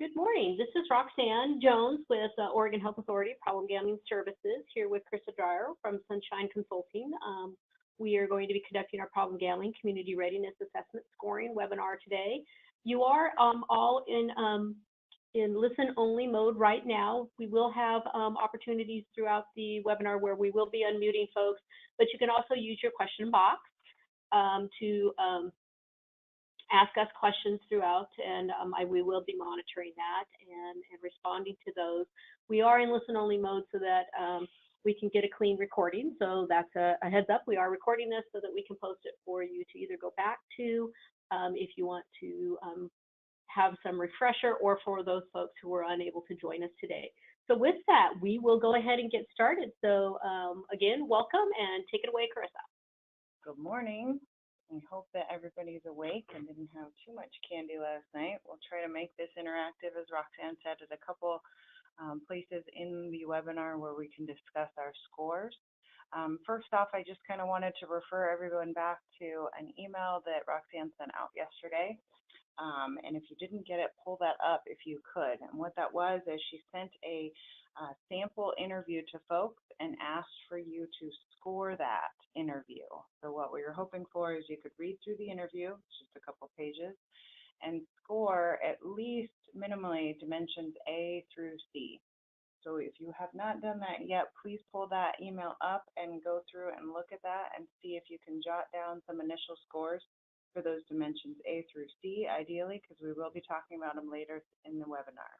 Good morning. This is Roxanne Jones with Oregon Health Authority Problem Gambling Services here with Krista Dreyer from Sunshine Consulting. We are going to be conducting our Problem Gambling Community Readiness Assessment Scoring webinar today. You are all in listen-only mode right now. We will have opportunities throughout the webinar where we will be unmuting folks, but you can also use your question box to ask us questions throughout, and we will be monitoring that and responding to those. We are in listen-only mode so that we can get a clean recording. So that's a heads up. We are recording this so that we can post it for you to either go back to if you want to have some refresher, or for those folks who were unable to join us today. So with that, we will go ahead and get started. So again, welcome, and take it away, Carissa. Good morning. We hope that everybody's awake and didn't have too much candy last night. We'll try to make this interactive, as Roxanne said, at a couple places in the webinar where we can discuss our scores. First off, I just kind of wanted to refer everyone back to an email that Roxanne sent out yesterday. And if you didn't get it, pull that up if you could. And what that was is she sent a sample interview to folks and asked for you to score that interview. So what we were hoping for is you could read through the interview, just a couple pages, and score at least minimally dimensions A through C. So if you have not done that yet, please pull that email up and go through and look at that and see if you can jot down some initial scores for those dimensions A through C, ideally, because we will be talking about them later in the webinar.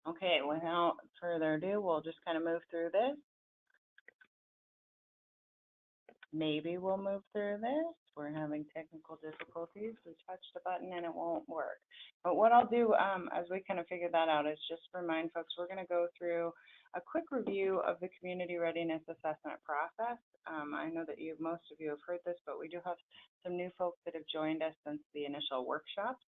Okay, without further ado, we'll just kind of move through this. Maybe we'll move through this. We're having technical difficulties. We touched the button and it won't work. But what I'll do as we kind of figure that out is just remind folks we're going to go through a quick review of the community readiness assessment process. I know that most of you have heard this, but we do have some new folks that have joined us since the initial workshops.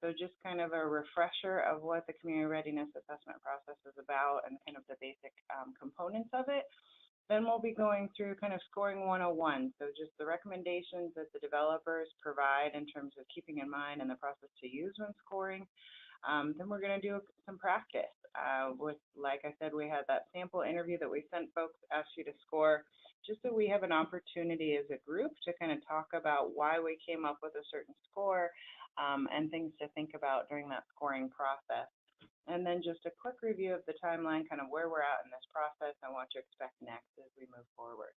So just kind of a refresher of what the community readiness assessment process is about and kind of the basic components of it. Then we'll be going through kind of scoring 101, so just the recommendations that the developers provide in terms of keeping in mind and the process to use when scoring. Then we're going to do some practice. Like I said, we had that sample interview that we sent folks, asked you to score, just so we have an opportunity as a group to kind of talk about why we came up with a certain score and things to think about during that scoring process. And then just a quick review of the timeline, kind of where we're at in this process and what to expect next as we move forward.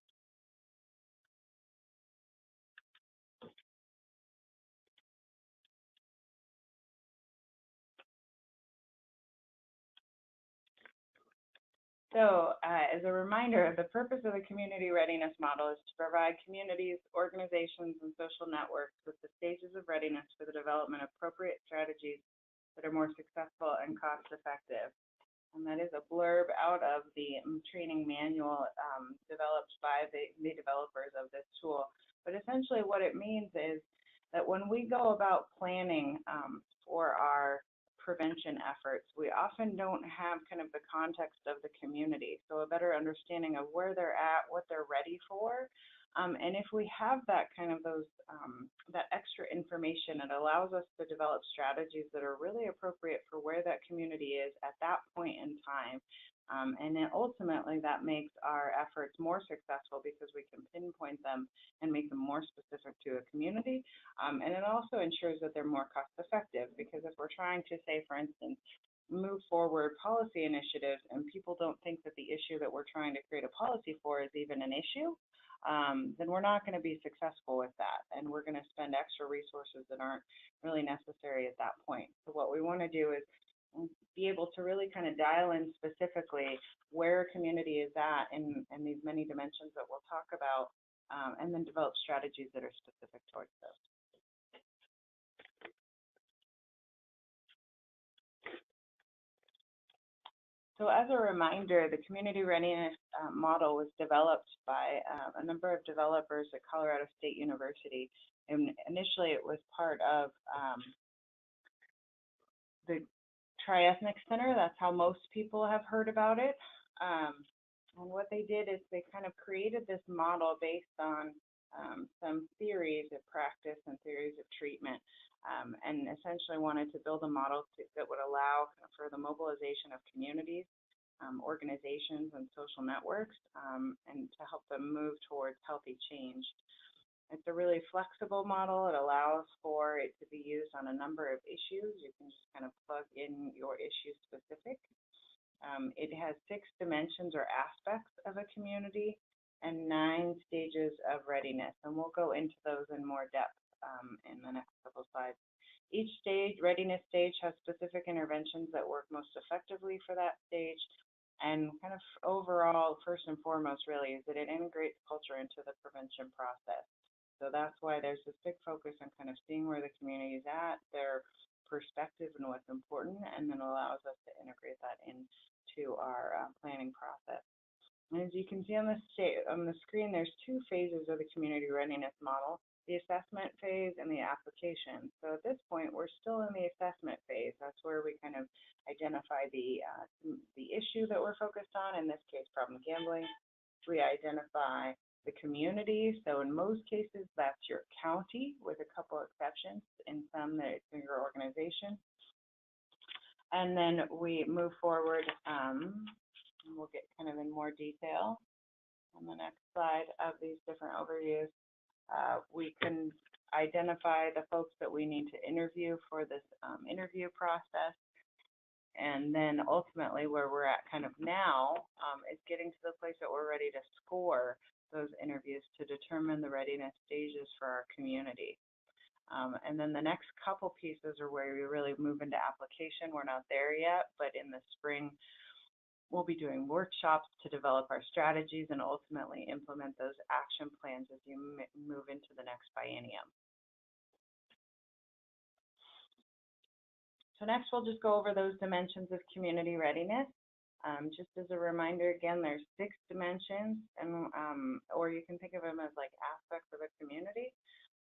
So as a reminder, the purpose of the community readiness model is to provide communities, organizations, and social networks with the stages of readiness for the development of appropriate strategies that are more successful and cost-effective. And that is a blurb out of the training manual developed by the developers of this tool. But essentially what it means is that when we go about planning for our prevention efforts, we often don't have kind of the context of the community. So a better understanding of where they're at, what they're ready for. And if we have that kind of that extra information, it allows us to develop strategies that are really appropriate for where that community is at that point in time. And then ultimately that makes our efforts more successful because we can pinpoint them and make them more specific to a community. And it also ensures that they're more cost effective, because if we're trying to say, for instance, move forward policy initiatives and people don't think that the issue that we're trying to create a policy for is even an issue, then we're not going to be successful with that. And we're going to spend extra resources that aren't really necessary at that point. So what we want to do is be able to really kind of dial in specifically where a community is at in these many dimensions that we'll talk about, and then develop strategies that are specific towards those. So as a reminder, the community readiness model was developed by a number of developers at Colorado State University. And initially it was part of the Tri-Ethnic Center. That's how most people have heard about it. And what they did is they kind of created this model based on some theories of practice and theories of treatment and essentially wanted to build a model that would allow for the mobilization of communities, organizations, and social networks, and to help them move towards healthy change. It's a really flexible model. It allows for it to be used on a number of issues. You can just kind of plug in your issue specific. It has 6 dimensions or aspects of a community and 9 stages of readiness, and we'll go into those in more depth in the next couple slides. Each stage, readiness stage, has specific interventions that work most effectively for that stage, and kind of overall, first and foremost, really, is that it integrates culture into the prevention process. So that's why there's this big focus on kind of seeing where the community is at, their perspective and what's important, and then allows us to integrate that into our planning process. And as you can see on the screen, there's 2 phases of the community readiness model, the assessment phase and the application. So at this point, we're still in the assessment phase. That's where we kind of identify the issue that we're focused on, in this case, problem gambling. We identify the community. So in most cases, that's your county, with a couple exceptions. In some, it's your organization. And then we move forward, and we'll get kind of in more detail on the next slide of these different overviews. We can identify the folks that we need to interview for this interview process. And then ultimately where we're at kind of now is getting to the place that we're ready to score those interviews to determine the readiness stages for our community. And then the next couple pieces are where we really move into application. We're not there yet, but in the spring, we'll be doing workshops to develop our strategies and ultimately implement those action plans as you move into the next biennium. So next, we'll just go over those dimensions of community readiness. Just as a reminder, again, there's 6 dimensions, and or you can think of them as like aspects of a community.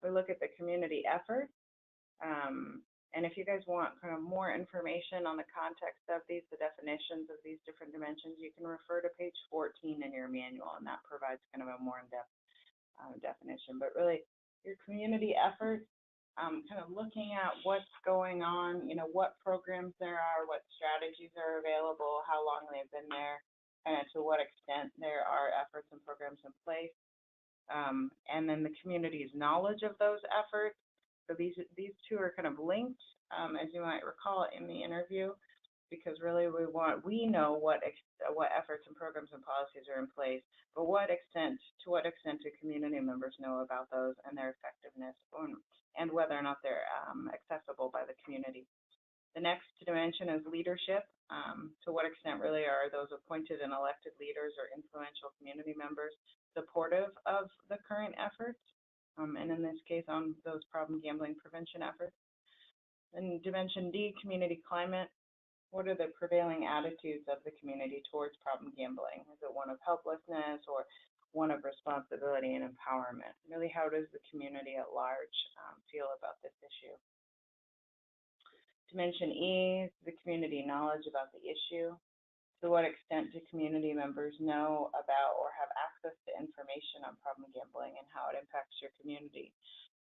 We look at the community effort. And if you guys want kind of more information on the context of these, the definitions of these different dimensions, you can refer to page 14 in your manual, and that provides kind of a more in-depth definition. But really, your community efforts, kind of looking at what's going on, what programs there are, what strategies are available, how long they've been there, and to what extent there are efforts and programs in place. And then the community's knowledge of those efforts. So these 2 are kind of linked, as you might recall in the interview, because really we know what efforts and programs and policies are in place, but to what extent do community members know about those and their effectiveness, and whether or not they're accessible by the community. The next dimension is leadership. To what extent really are those appointed and elected leaders or influential community members supportive of the current efforts, and in this case on those problem gambling prevention efforts. And dimension D, community climate. What are the prevailing attitudes of the community towards problem gambling? Is it one of helplessness or one of responsibility and empowerment? Really, how does the community at large feel about this issue? Dimension E is the community knowledge about the issue. To what extent do community members know about or have access to information on problem gambling and how it impacts your community?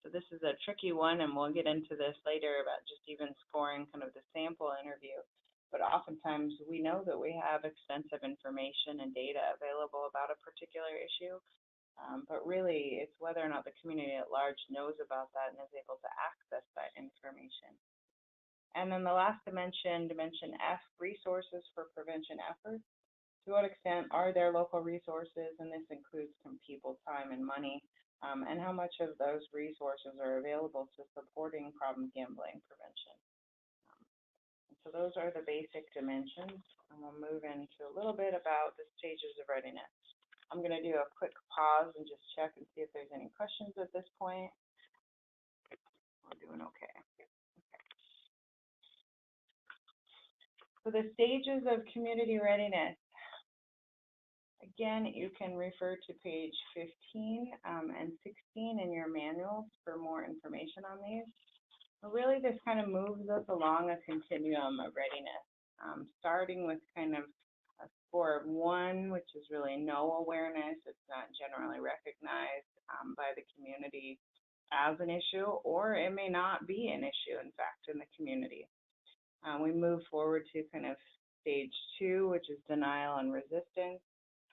So this is a tricky one, and we'll get into this later about just even scoring kind of the sample interview. But oftentimes we know that we have extensive information and data available about a particular issue, but really it's whether or not the community at large knows about that and is able to access that information. And then the last dimension, dimension F, resources for prevention efforts. To what extent are there local resources, and this includes some people, time, and money, and how much of those resources are available to supporting problem gambling prevention. So those are the basic dimensions, and we'll move into a little bit about the stages of readiness. I'm going to do a quick pause and just check and see if there's any questions at this point. We're doing okay. So the stages of community readiness. Again, you can refer to page 15 and 16 in your manuals for more information on these. But really, this kind of moves us along a continuum of readiness, starting with kind of a score of 1, which is really no awareness. It's not generally recognized by the community. as an issue, or it may not be an issue, in fact, in the community. We move forward to kind of stage 2, which is denial and resistance.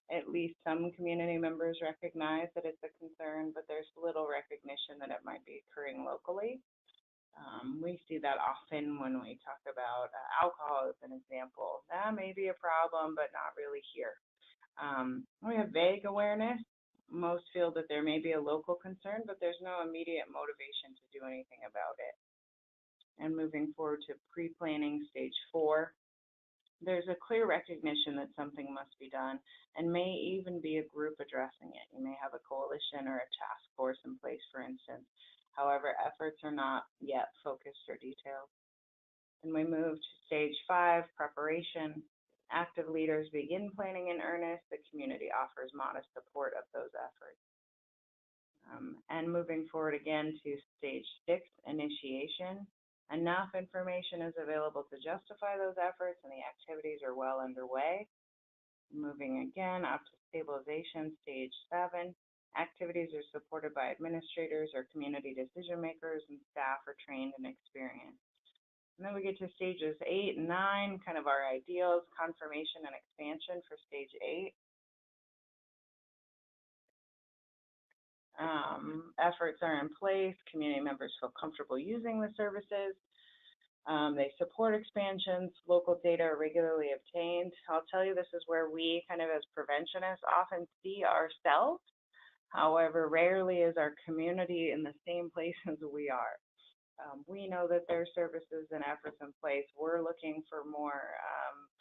At least some community members recognize that it's a concern, but there's little recognition that it might be occurring locally. We see that often when we talk about alcohol as an example. That may be a problem, but not really here. We have vague awareness. Most feel that there may be a local concern, but there's no immediate motivation to do anything about it. And moving forward to pre-planning, stage 4, there's a clear recognition that something must be done, and may even be a group addressing it. You may have a coalition or a task force in place, for instance. However, efforts are not yet focused or detailed. And we move to stage 5, preparation. Active leaders begin planning in earnest. The community offers modest support of those efforts. And moving forward again to stage 6, initiation. Enough information is available to justify those efforts, and the activities are well underway. Moving again up to stabilization, stage 7. Activities are supported by administrators or community decision makers, and staff are trained and experienced. And then we get to stages 8 and 9, kind of our ideals, confirmation and expansion for stage 8. Efforts are in place, community members feel comfortable using the services. They support expansions, local data are regularly obtained. I'll tell you, this is where we kind of as preventionists often see ourselves. However, rarely is our community in the same place as we are. We know that there are services and efforts in place. We're looking for more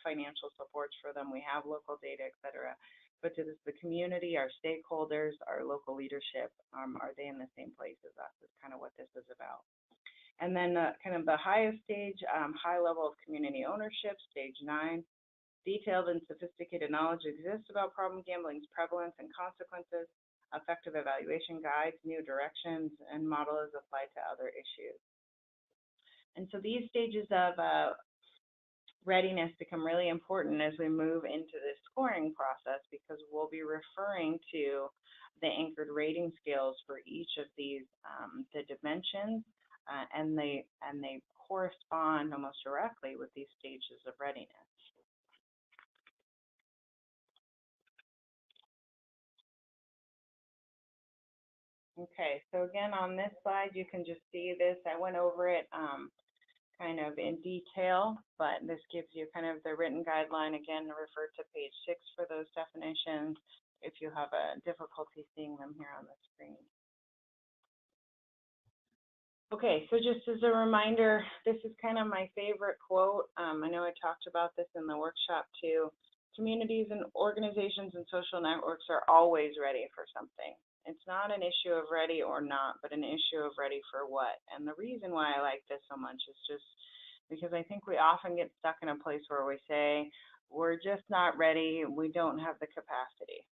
financial supports for them. We have local data, et cetera. But to the community, our stakeholders, our local leadership, are they in the same place as us? Is kind of what this is about. And then kind of the highest stage, high level of community ownership, stage 9. Detailed and sophisticated knowledge exists about problem gambling's prevalence and consequences. Effective evaluation guides, new directions, and model is applied to other issues. And so these stages of readiness become really important as we move into this scoring process, because we'll be referring to the anchored rating scales for each of these, the dimensions, and they correspond almost directly with these stages of readiness. Okay, so again on this slide you can just see this. I went over it kind of in detail, but this gives you kind of the written guideline. Again, refer to page 6 for those definitions if you have a difficulty seeing them here on the screen. Okay, so just as a reminder, this is kind of my favorite quote. I know I talked about this in the workshop too. Communities and organizations and social networks are always ready for something. It's not an issue of ready or not, but an issue of ready for what. And the reason why I like this so much is just because I think we often get stuck in a place where we say, we're just not ready, we don't have the capacity,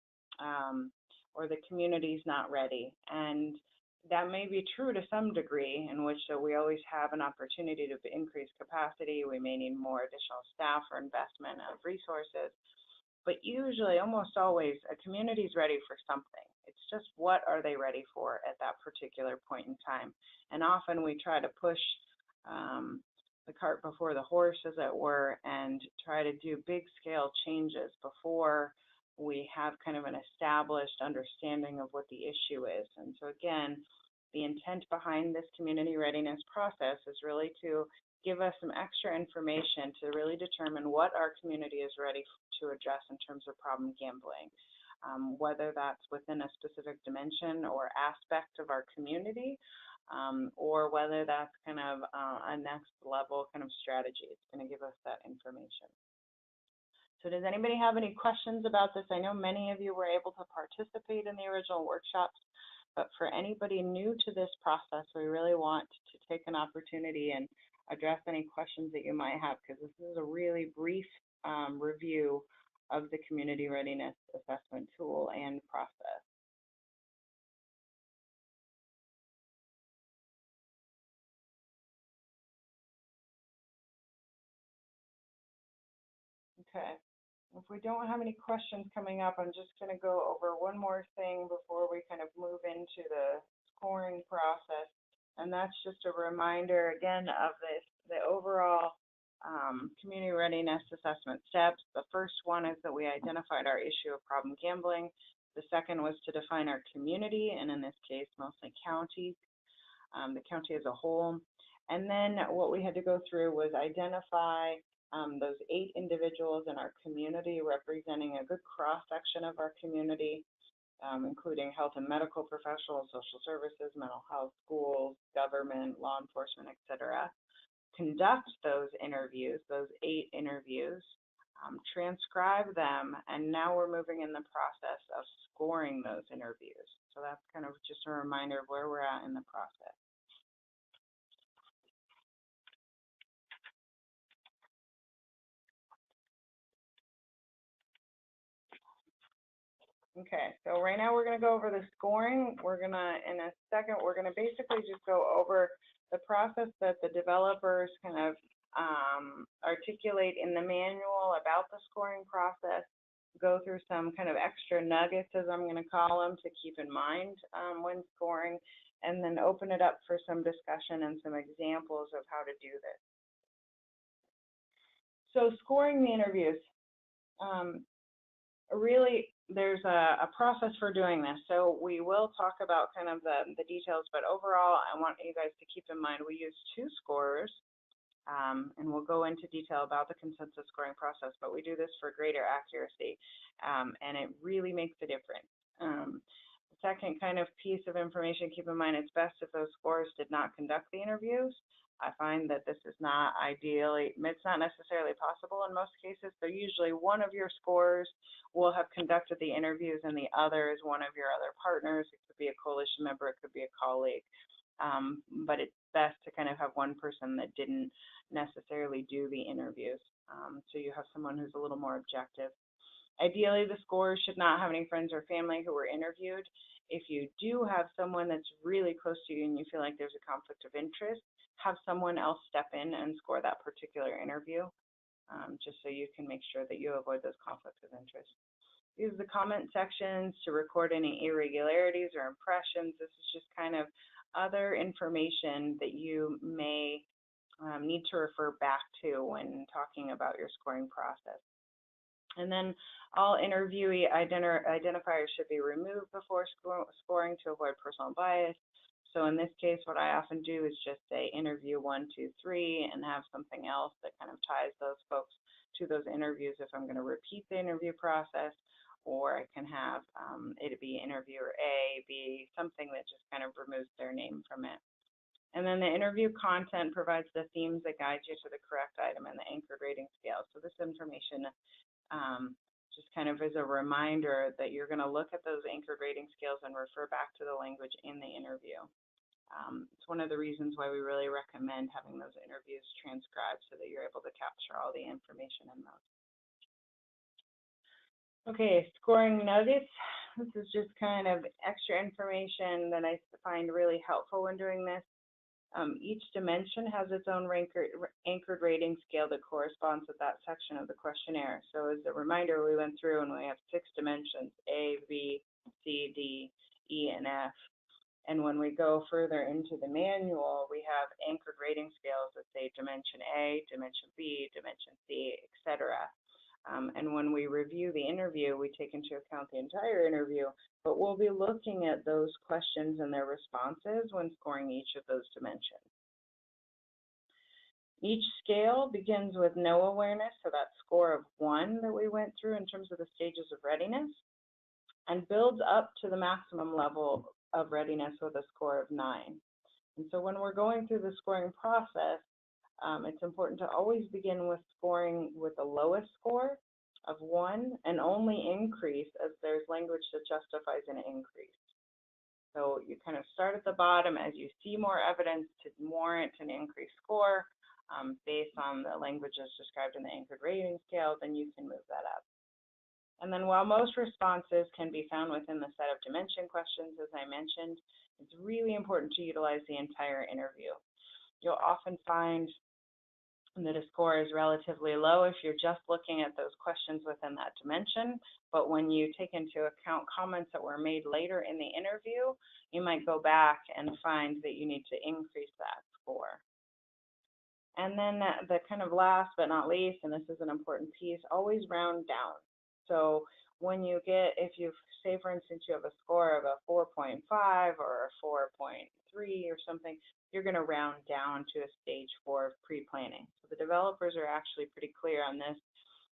or the community's not ready. And that may be true to some degree, in which we always have an opportunity to increase capacity. We may need more additional staff or investment of resources. But usually, almost always, a community is ready for something. It's just what are they ready for at that particular point in time. And often we try to push the cart before the horse, as it were, and try to do big scale changes before we have kind of an established understanding of what the issue is. And so again, the intent behind this community readiness process is really to give us some extra information to really determine what our community is ready to address in terms of problem gambling, whether that's within a specific dimension or aspect of our community, or whether that's kind of a next level kind of strategy. It's going to give us that information. So does anybody have any questions about this? I know many of you were able to participate in the original workshops, but for anybody new to this process, we really want to take an opportunity and address any questions that you might have, because this is a really brief review of the community readiness assessment tool and process. Okay, if we don't have any questions coming up, I'm just going to go over one more thing before we kind of move into the scoring process. And that's just a reminder, again, of the overall community readiness assessment steps. The first one is that we identified our issue of problem gambling. The second was to define our community, and in this case, mostly county, the county as a whole. And then what we had to go through was identify those 8 individuals in our community representing a good cross-section of our community, including health and medical professionals, social services, mental health, schools, government, law enforcement, etc. Conduct those interviews, those 8 interviews, transcribe them, and now we're moving in the process of scoring those interviews. So that's kind of just a reminder of where we're at in the process. Okay, so right now we're going to go over the scoring. We're going to, in a second, we're going to basically just go over the process that the developers kind of articulate in the manual about the scoring process, go through some kind of extra nuggets, as I'm going to call them, to keep in mind when scoring, and then open it up for some discussion and some examples of how to do this. So scoring the interviews. Really, there's a process for doing this. So we will talk about kind of the details, but overall, I want you guys to keep in mind we use 2 scorers, and we'll go into detail about the consensus scoring process, but we do this for greater accuracy, and it really makes a difference. The second kind of piece of information, keep in mind it's best if those scorers did not conduct the interviews. I find that this is not it's not necessarily possible in most cases. So usually one of your scorers will have conducted the interviews and the other is one of your other partners. It could be a coalition member, it could be a colleague. But it's best to kind of have one person that didn't necessarily do the interviews. So you have someone who's a little more objective. Ideally, the scorers should not have any friends or family who were interviewed. If you do have someone that's really close to you and you feel like there's a conflict of interest, have someone else step in and score that particular interview, just so you can make sure that you avoid those conflicts of interest. Use the comment sections to record any irregularities or impressions. This is just kind of other information that you may need to refer back to when talking about your scoring process. And then all interviewee identifiers should be removed before scoring to avoid personal bias. So in this case, what I often do is just say interview 1, 2, 3 and have something else that kind of ties those folks to those interviews if I'm going to repeat the interview process, or I can have it be interviewer A, B, something that just kind of removes their name from it. And then the interview content provides the themes that guide you to the correct item and the anchored rating scale. So this information just kind of is a reminder that you're going to look at those anchored rating scales and refer back to the language in the interview. It's one of the reasons why we really recommend having those interviews transcribed so that you're able to capture all the information in those. Okay, scoring nuggets. This is just kind of extra information that I find really helpful when doing this. Each dimension has its own anchored rating scale that corresponds with that section of the questionnaire. So as a reminder, we went through and we have 6 dimensions, A, B, C, D, E, and F. And when we go further into the manual, we have anchored rating scales that say dimension A, dimension B, dimension C, etc. And when we review the interview, we take into account the entire interview, but we'll be looking at those questions and their responses when scoring each of those dimensions. Each scale begins with no awareness, so that score of 1 that we went through in terms of the stages of readiness, and builds up to the maximum level of readiness with a score of 9. And so when we're going through the scoring process, it's important to always begin with scoring with the lowest score of 1 and only increase as there's language that justifies an increase. So you kind of start at the bottom as you see more evidence to warrant an increased score based on the language as described in the anchored rating scale, then you can move that up. And then while most responses can be found within the set of dimension questions, as I mentioned, it's really important to utilize the entire interview. You'll often find that a score is relatively low if you're just looking at those questions within that dimension. But when you take into account comments that were made later in the interview, you might go back and find that you need to increase that score. And then the kind of last but not least, and this is an important piece, always round down. So when you get, if you say, for instance, you have a score of a 4.5 or a 4.3 or something, you're going to round down to a stage 4 of pre-planning. So the developers are actually pretty clear on this.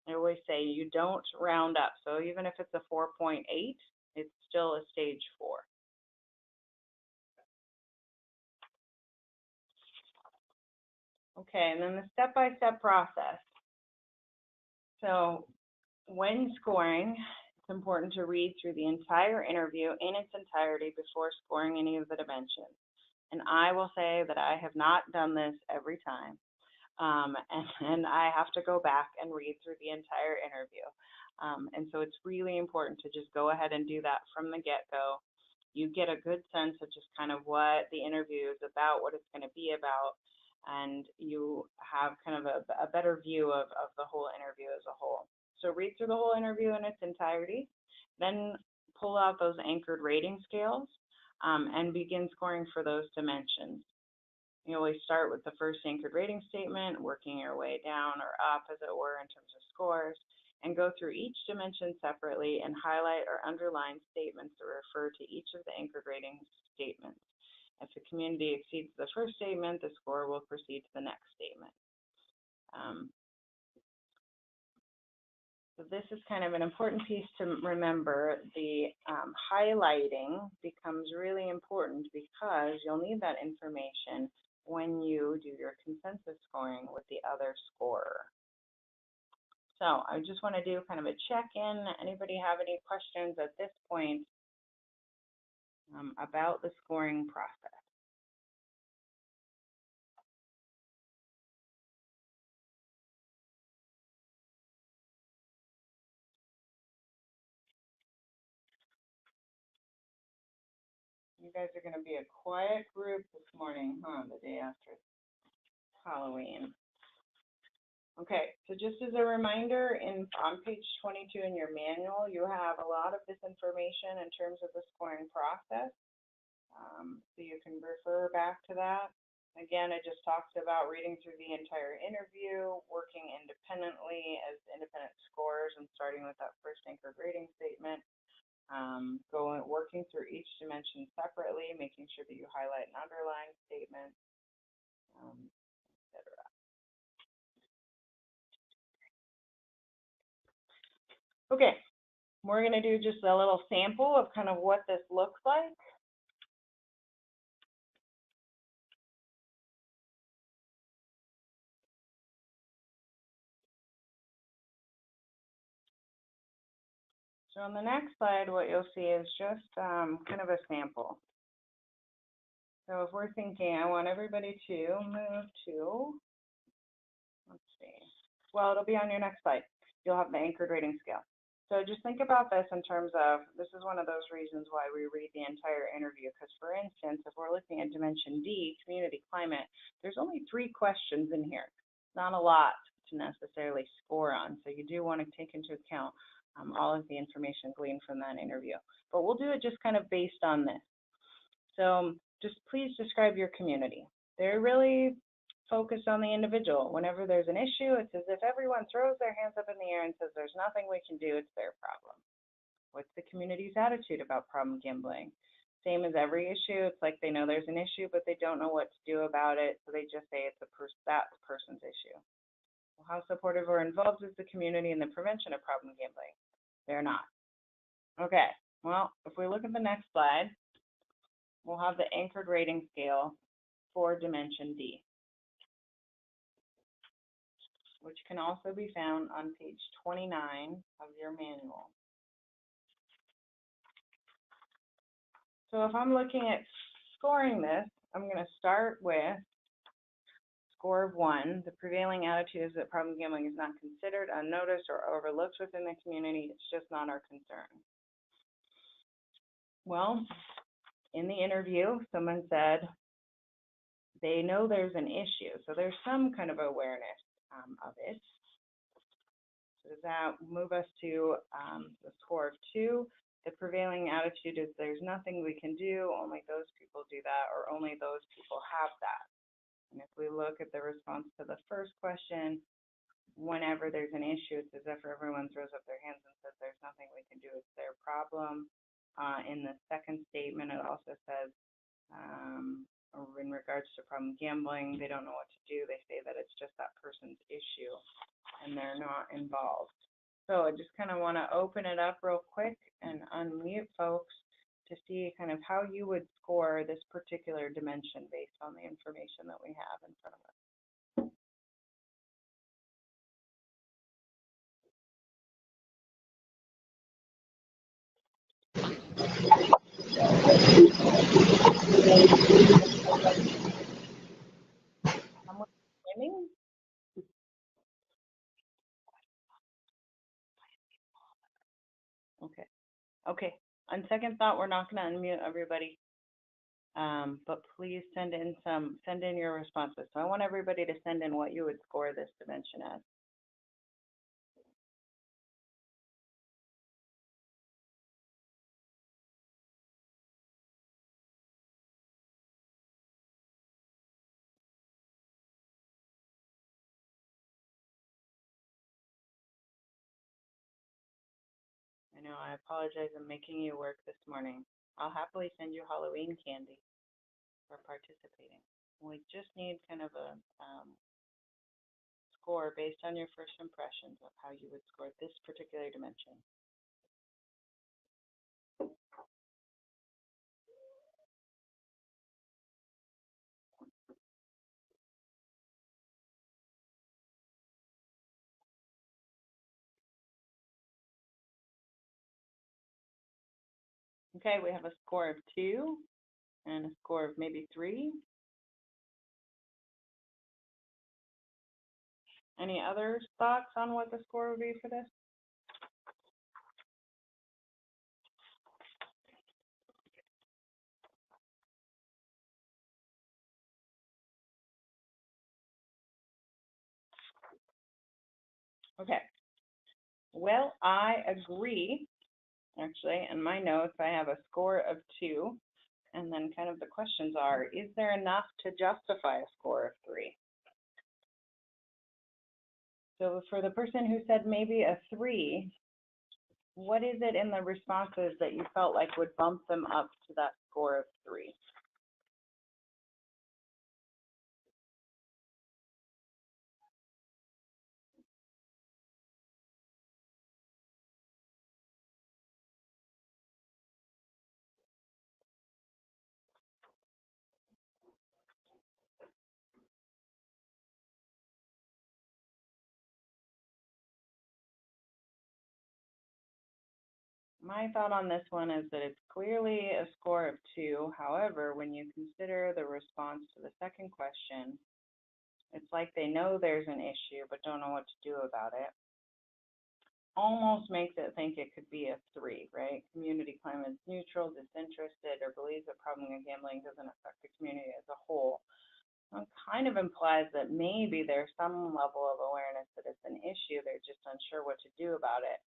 They always say you don't round up. So even if it's a 4.8, it's still a stage 4. Okay, and then the step-by-step process. So when scoring, it's important to read through the entire interview in its entirety before scoring any of the dimensions. And I will say that I have not done this every time. And I have to go back and read through the entire interview. And so it's really important to just go ahead and do that from the get-go. You get a good sense of just kind of what the interview is about, what it's going to be about, and you have kind of a better view of the whole interview as a whole. So read through the whole interview in its entirety, then pull out those anchored rating scales, and begin scoring for those dimensions. You always start with the first anchored rating statement, working your way down or up, as it were, in terms of scores, and go through each dimension separately and highlight or underline statements that refer to each of the anchored rating statements. If the community exceeds the first statement, the score will proceed to the next statement. So this is kind of an important piece to remember. The highlighting becomes really important because you'll need that information when you do your consensus scoring with the other scorer. So I just want to do kind of a check-in. Anybody have any questions at this point about the scoring process? You guys are going to be a quiet group this morning, huh? The day after Halloween. Okay, so just as a reminder, on page 22 in your manual, you have a lot of this information in terms of the scoring process. So you can refer back to that. Again, it just talks about reading through the entire interview, working independently as independent scorers and starting with that first anchored rating statement. Working through each dimension separately, making sure that you highlight and underline statements, etc. Okay, we're going to do just a little sample of kind of what this looks like. So on the next slide, what you'll see is just kind of a sample. So if we're thinking, I want everybody to move to, let's see, well, it'll be on your next slide. You'll have the anchored rating scale. So just think about this in terms of, this is one of those reasons why we read the entire interview, because for instance, if we're looking at dimension D, community climate, there's only 3 questions in here. Not a lot to necessarily score on, so you do want to take into account all of the information gleaned from that interview. But we'll do it just kind of based on this. So just please describe your community. They're really focused on the individual. Whenever there's an issue, it's as if everyone throws their hands up in the air and says there's nothing we can do, it's their problem. What's the community's attitude about problem gambling? Same as every issue, it's like they know there's an issue, but they don't know what to do about it, so they just say it's that person's issue. Well, how supportive or involved is the community in the prevention of problem gambling? They're not. Okay, well, if we look at the next slide, we'll have the anchored rating scale for dimension D, which can also be found on page 29 of your manual. So if I'm looking at scoring this, I'm going to start with score of 1. The prevailing attitude is that problem gambling is not considered, unnoticed, or overlooked within the community. It's just not our concern. Well, in the interview, someone said they know there's an issue, so there's some kind of awareness. of it. So does that move us to the score of 2? The prevailing attitude is there's nothing we can do, only those people do that, or only those people have that. And if we look at the response to the first question, whenever there's an issue, it's as if everyone throws up their hands and says there's nothing we can do, it's their problem. In the second statement, it also says, in regards to problem gambling, they don't know what to do. They say that it's just that person's issue and they're not involved. So I just kind of want to open it up real quick and unmute folks to see kind of how you would score this particular dimension based on the information that we have in front of us. Someone swimming? Okay. Okay. On second thought, we're not going to unmute everybody, but please send in your responses. So I want everybody to send in what you would score this dimension as. I know, I apologize, I'm making you work this morning. I'll happily send you Halloween candy for participating. We just need kind of a score based on your first impressions of how you would score this particular dimension. Okay, we have a score of 2 and a score of maybe 3. Any other thoughts on what the score would be for this? Okay. Well, I agree. Actually, in my notes, I have a score of 2. And then kind of the questions are, is there enough to justify a score of 3? So for the person who said maybe a 3, what is it in the responses that you felt like would bump them up to that score of 3? My thought on this one is that it's clearly a score of 2. However, when you consider the response to the second question, it's like they know there's an issue but don't know what to do about it. Almost makes it think it could be a 3, right? Community climate's neutral, disinterested, or believes that problem of gambling doesn't affect the community as a whole. It kind of implies that maybe there's some level of awareness that it's an issue. They're just unsure what to do about it.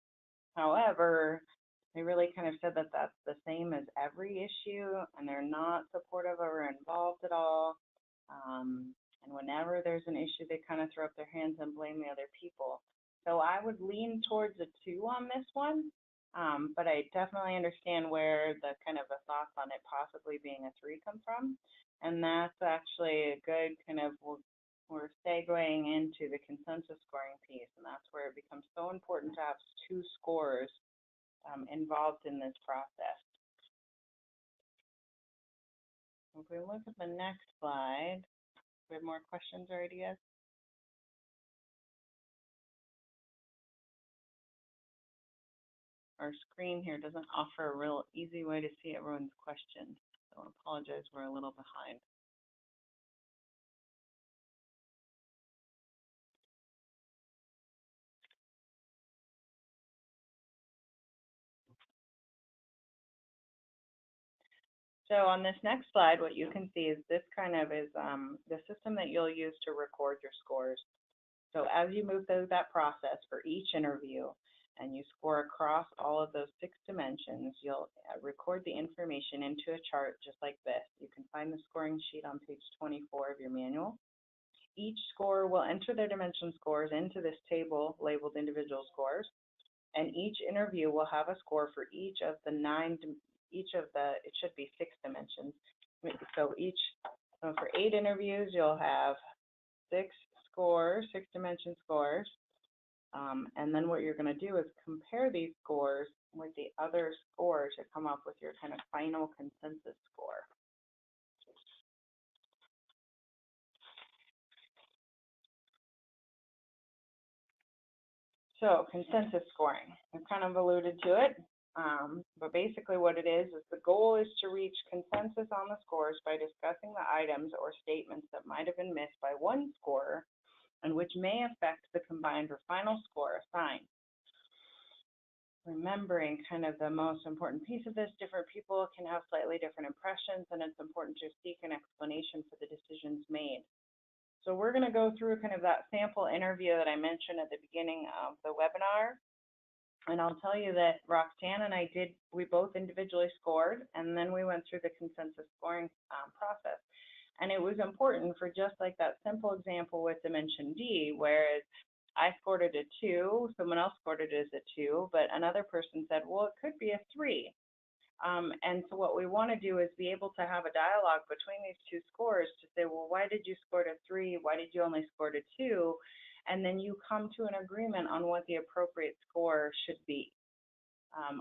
However, they really kind of said that that's the same as every issue, and they're not supportive or involved at all. And whenever there's an issue, they kind of throw up their hands and blame the other people. So I would lean towards a 2 on this one, but I definitely understand where the kind of the thoughts on it possibly being a 3 come from. And that's actually a good kind of, we're segueing into the consensus scoring piece, and that's where it becomes so important to have 2 scores involved in this process. If we look at the next slide, we have more questions or ideas? Our screen here doesn't offer a real easy way to see everyone's questions, so I apologize, we're a little behind. So on this next slide, what you can see is this kind of is the system that you'll use to record your scores. So as you move through that process for each interview and you score across all of those 6 dimensions, you'll record the information into a chart just like this. You can find the scoring sheet on page 24 of your manual. Each scorer will enter their dimension scores into this table labeled individual scores, and each interview will have a score for each of the it should be 6 dimensions. So for 8 interviews, you'll have 6 dimension scores. And then what you're going to do is compare these scores with the other scores to come up with your kind of final consensus score. So consensus scoring, I've kind of alluded to it, but basically what it is the goal is to reach consensus on the scores by discussing the items or statements that might have been missed by one scorer and which may affect the combined or final score assigned. Remembering kind of the most important piece of this, different people can have slightly different impressions, and it's important to seek an explanation for the decisions made. So we're going to go through kind of that sample interview that I mentioned at the beginning of the webinar. And I'll tell you that Roxanne and we both individually scored, and then we went through the consensus scoring process. And it was important for just like that simple example with dimension D, whereas I scored it a 2, someone else scored it as a 2, but another person said, well, it could be a 3. And so what we want to do is be able to have a dialogue between these 2 scores to say, well, why did you score a 3? Why did you only score a 2? And then you come to an agreement on what the appropriate score should be.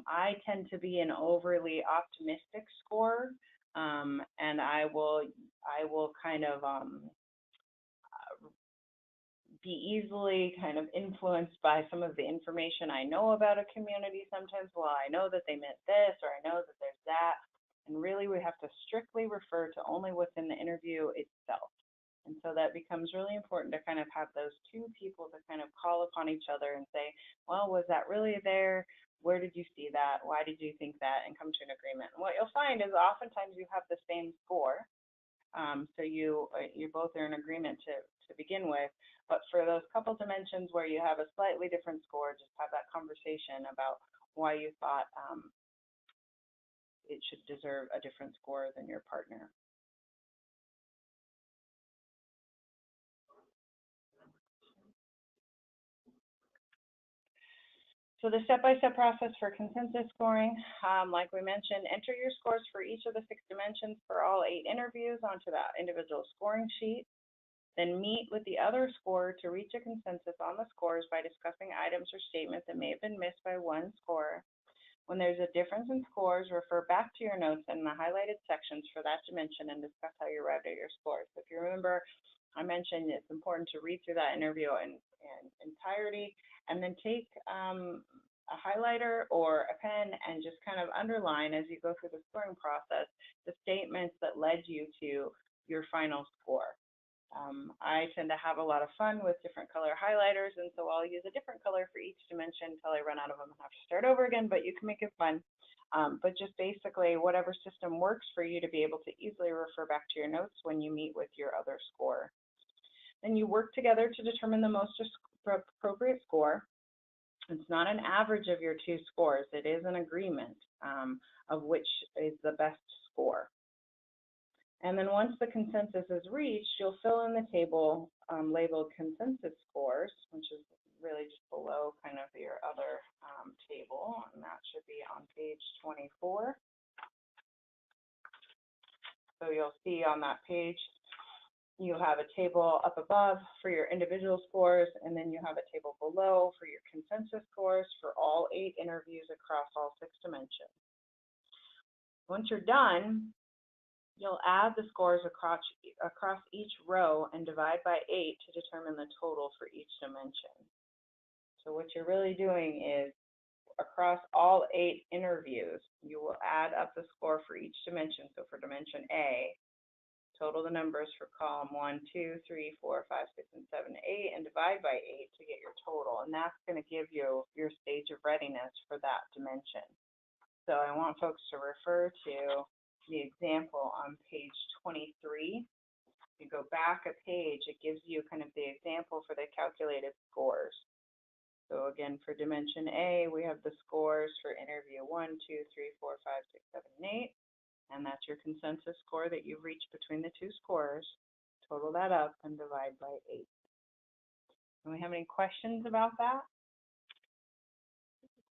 I tend to be an overly optimistic scorer, and I will kind of be easily kind of influenced by some of the information I know about a community sometimes. Well, I know that they meant this, or I know that there's that. And really we have to strictly refer to only what's in the interview itself. And so that becomes really important to kind of have those 2 people to kind of call upon each other and say, well, was that really there? Where did you see that? Why did you think that? And come to an agreement. And what you'll find is oftentimes you have the same score. So you both are in agreement to begin with, but for those couple dimensions where you have a slightly different score, just have that conversation about why you thought it should deserve a different score than your partner. So the step-by-step process for consensus scoring, like we mentioned, enter your scores for each of the 6 dimensions for all 8 interviews onto that individual scoring sheet. Then meet with the other scorer to reach a consensus on the scores by discussing items or statements that may have been missed by one scorer. When there's a difference in scores, refer back to your notes in the highlighted sections for that dimension and discuss how you arrived at your scores. So if you remember, I mentioned it's important to read through that interview in entirety, and then take a highlighter or a pen and just kind of underline as you go through the scoring process the statements that led you to your final score. I tend to have a lot of fun with different color highlighters, and so I'll use a different color for each dimension until I run out of them and have to start over again, but you can make it fun. But just basically whatever system works for you to be able to easily refer back to your notes when you meet with your other scorer. Then you work together to determine the most appropriate score. It's not an average of your 2 scores. It is an agreement of which is the best score. And then once the consensus is reached, you'll fill in the table labeled consensus scores, which is really just below kind of your other table, and that should be on page 24. So you'll see on that page, you have a table up above for your individual scores, and then you have a table below for your consensus scores for all 8 interviews across all 6 dimensions. Once you're done, you'll add the scores across each row and divide by 8 to determine the total for each dimension. So what you're really doing is across all 8 interviews, you will add up the score for each dimension. So for dimension A, total the numbers for column 1, 2, 3, 4, 5, 6, and 7, 8, and divide by 8 to get your total. And that's going to give you your stage of readiness for that dimension. So I want folks to refer to the example on page 23 If you go back a page, it gives you kind of the example for the calculated scores. So again, for dimension A, we have the scores for interview 1, 2, 3, 4, 5, 6, 7, and 8. And that's your consensus score that you've reached between the two scores. Total that up and divide by 8. Do we have any questions about that?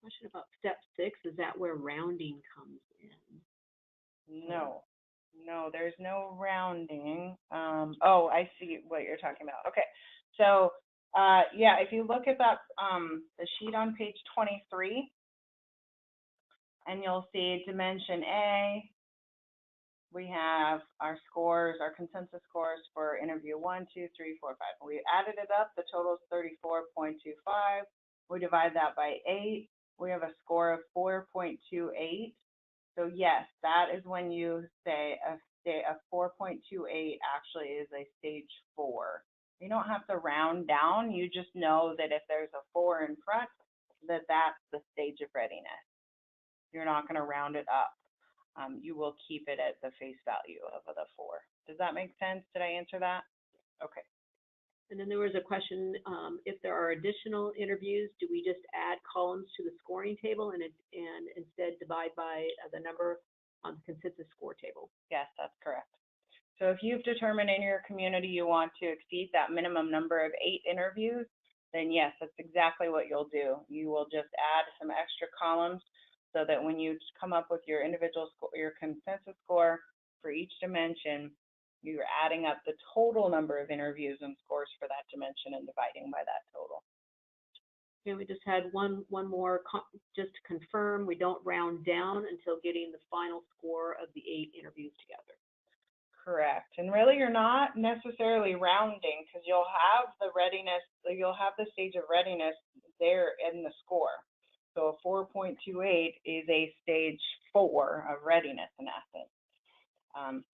Question about step 6, is that where rounding comes in? No. No, there's no rounding. Oh, I see what you're talking about. Okay. So, yeah, if you look at that, the sheet on page 23, and you'll see dimension A, we have our scores, our consensus scores for interview 1, 2, 3, 4, 5. We added it up, the total is 34.25. We divide that by 8. We have a score of 4.28. So yes, that is when you say a 4.28 actually is a stage 4. You don't have to round down. You just know that if there's a 4 in front, that's the stage of readiness. You're not going to round it up. You will keep it at the face value of the 4. Does that make sense? Did I answer that? Okay. And then there was a question, if there are additional interviews, do we just add columns to the scoring table and instead divide by the number on the consensus score table? Yes, that's correct. So if you've determined in your community you want to exceed that minimum number of 8 interviews, then yes, that's exactly what you'll do. You will just add some extra columns so that when you come up with your individual score, your consensus score for each dimension, you're adding up the total number of interviews and scores for that dimension and dividing by that total. And we just had one more, just to confirm, we don't round down until getting the final score of the 8 interviews together. Correct. And really you're not necessarily rounding because you'll have the readiness, you'll have the stage of readiness there in the score. So a 4.28 is a stage 4 of readiness in essence.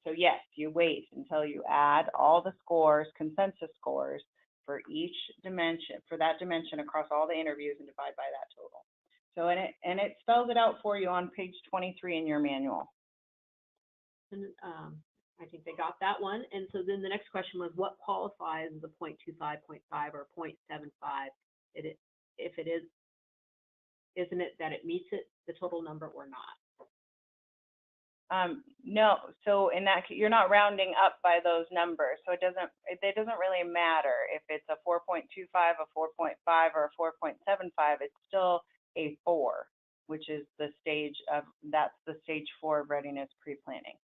So yes, you wait until you add all the scores, consensus scores for each dimension, for that dimension across all the interviews and divide by that total. So and it spells it out for you on page 23 in your manual. And I think they got that one. And so then the next question was, what qualifies as a 0.25, 0.5, or 0.75? If it is, isn't it that it meets it, the total number, or not? No, so in that you're not rounding up by those numbers, so it doesn't really matter if it's a 4.25, a 4.5, or a 4.75. It's still a 4, which is the stage of that's the stage 4 of readiness pre-planning.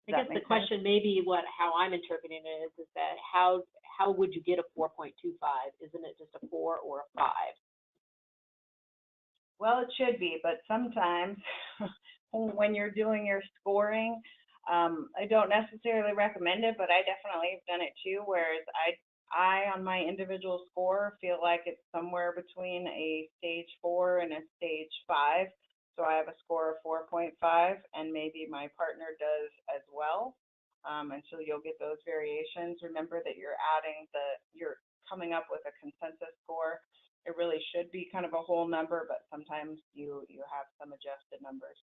I guess the question maybe how I'm interpreting it is that how would you get a 4.25? Isn't it just a 4 or a 5? Well, it should be, but sometimes when you're doing your scoring, I don't necessarily recommend it, but I definitely have done it too, whereas I on my individual score feel like it's somewhere between a stage 4 and a stage 5. So I have a score of 4.5, and maybe my partner does as well. And so you'll get those variations. Remember that you're coming up with a consensus score. It really should be kind of a whole number, but sometimes you have some adjusted numbers.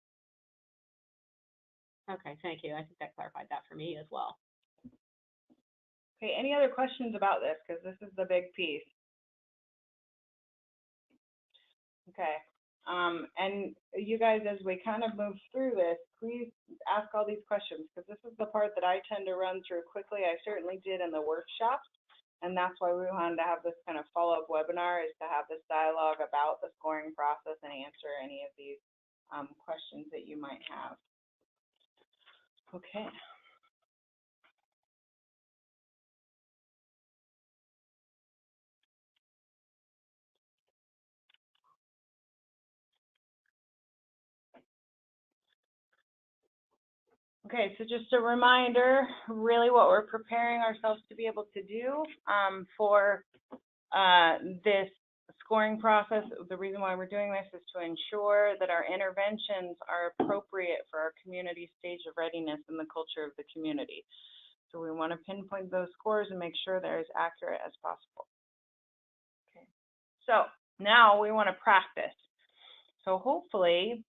Okay, thank you. I think that clarified that for me as well. Okay, any other questions about this? Because this is the big piece. Okay, and you guys, as we kind of move through this, please ask all these questions, because this is the part that I tend to run through quickly. I certainly did in the workshop, and that's why we wanted to have this kind of follow-up webinar, is to have this dialogue about the scoring process and answer any of these questions that you might have. Okay. Okay, so just a reminder, really what we're preparing ourselves to be able to do for this scoring process. The reason why we're doing this is to ensure that our interventions are appropriate for our community stage of readiness and the culture of the community. So we want to pinpoint those scores and make sure they're as accurate as possible. Okay, so now we want to practice. So hopefully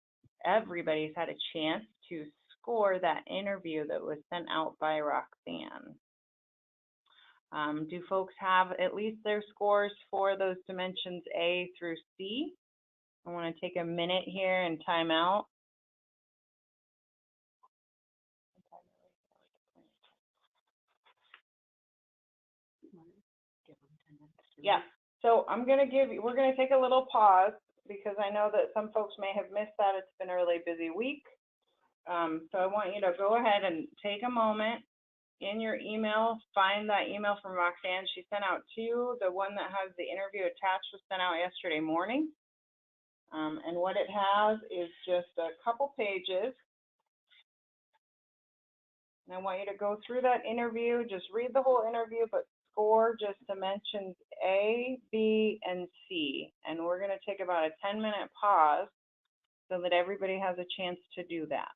everybody's had a chance to score that interview that was sent out by Roxanne. Do folks have at least their scores for those dimensions A through C? I want to take a minute here and time out. Yeah, so we're going to take a little pause because I know that some folks may have missed that. It's been a really busy week. So I want you to go ahead and take a moment in your email, find that email from Roxanne. She sent out two. The one that has the interview attached was sent out yesterday morning. And what it has is just a couple pages. And I want you to go through that interview, just read the whole interview, but score just dimensions A, B, and C. And we're going to take about a 10-minute pause so that everybody has a chance to do that.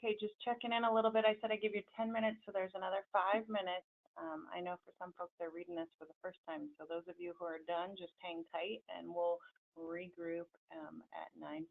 Okay, just checking in a little bit. I said I'd give you 10 minutes, so there's another 5 minutes. I know for some folks they're reading this for the first time, so those of you who are done, just hang tight and we'll regroup at 9:50.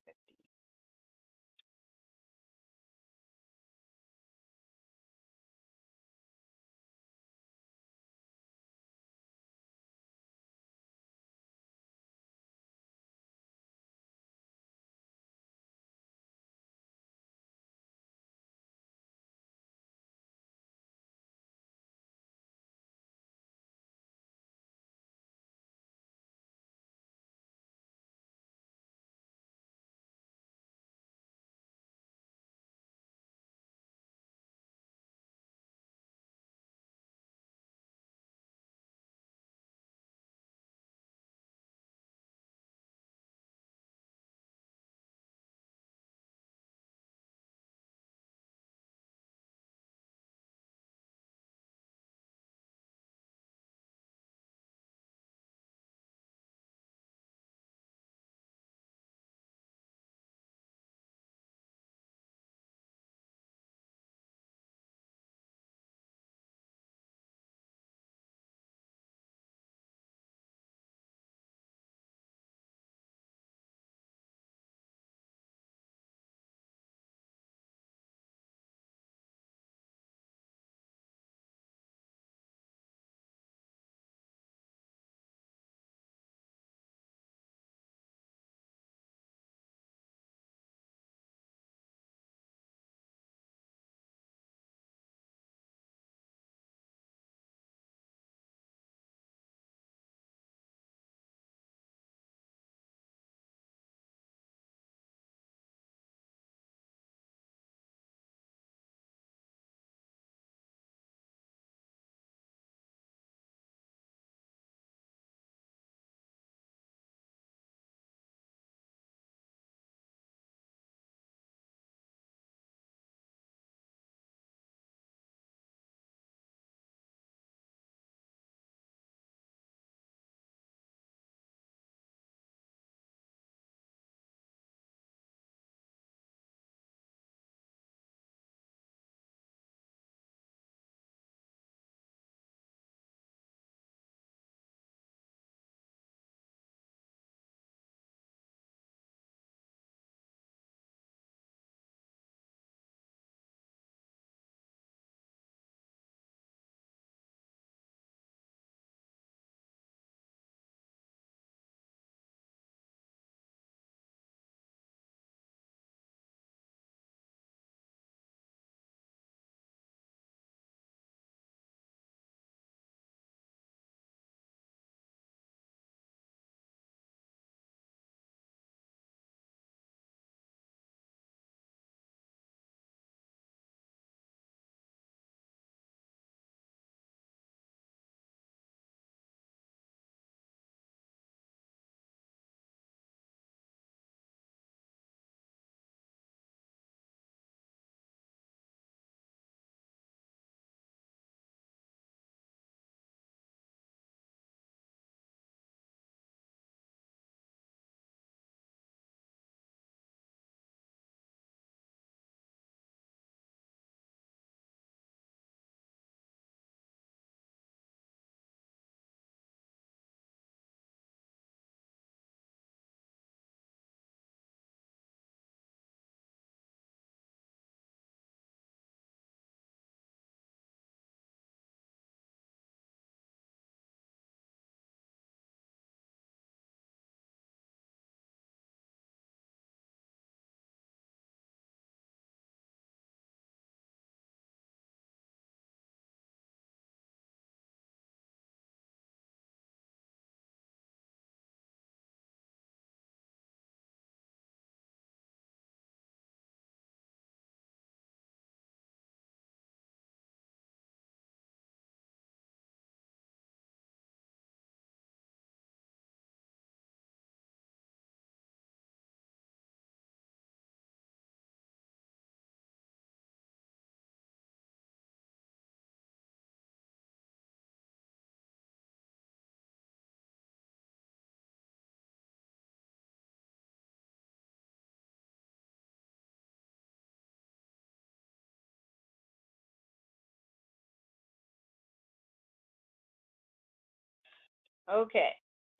Okay,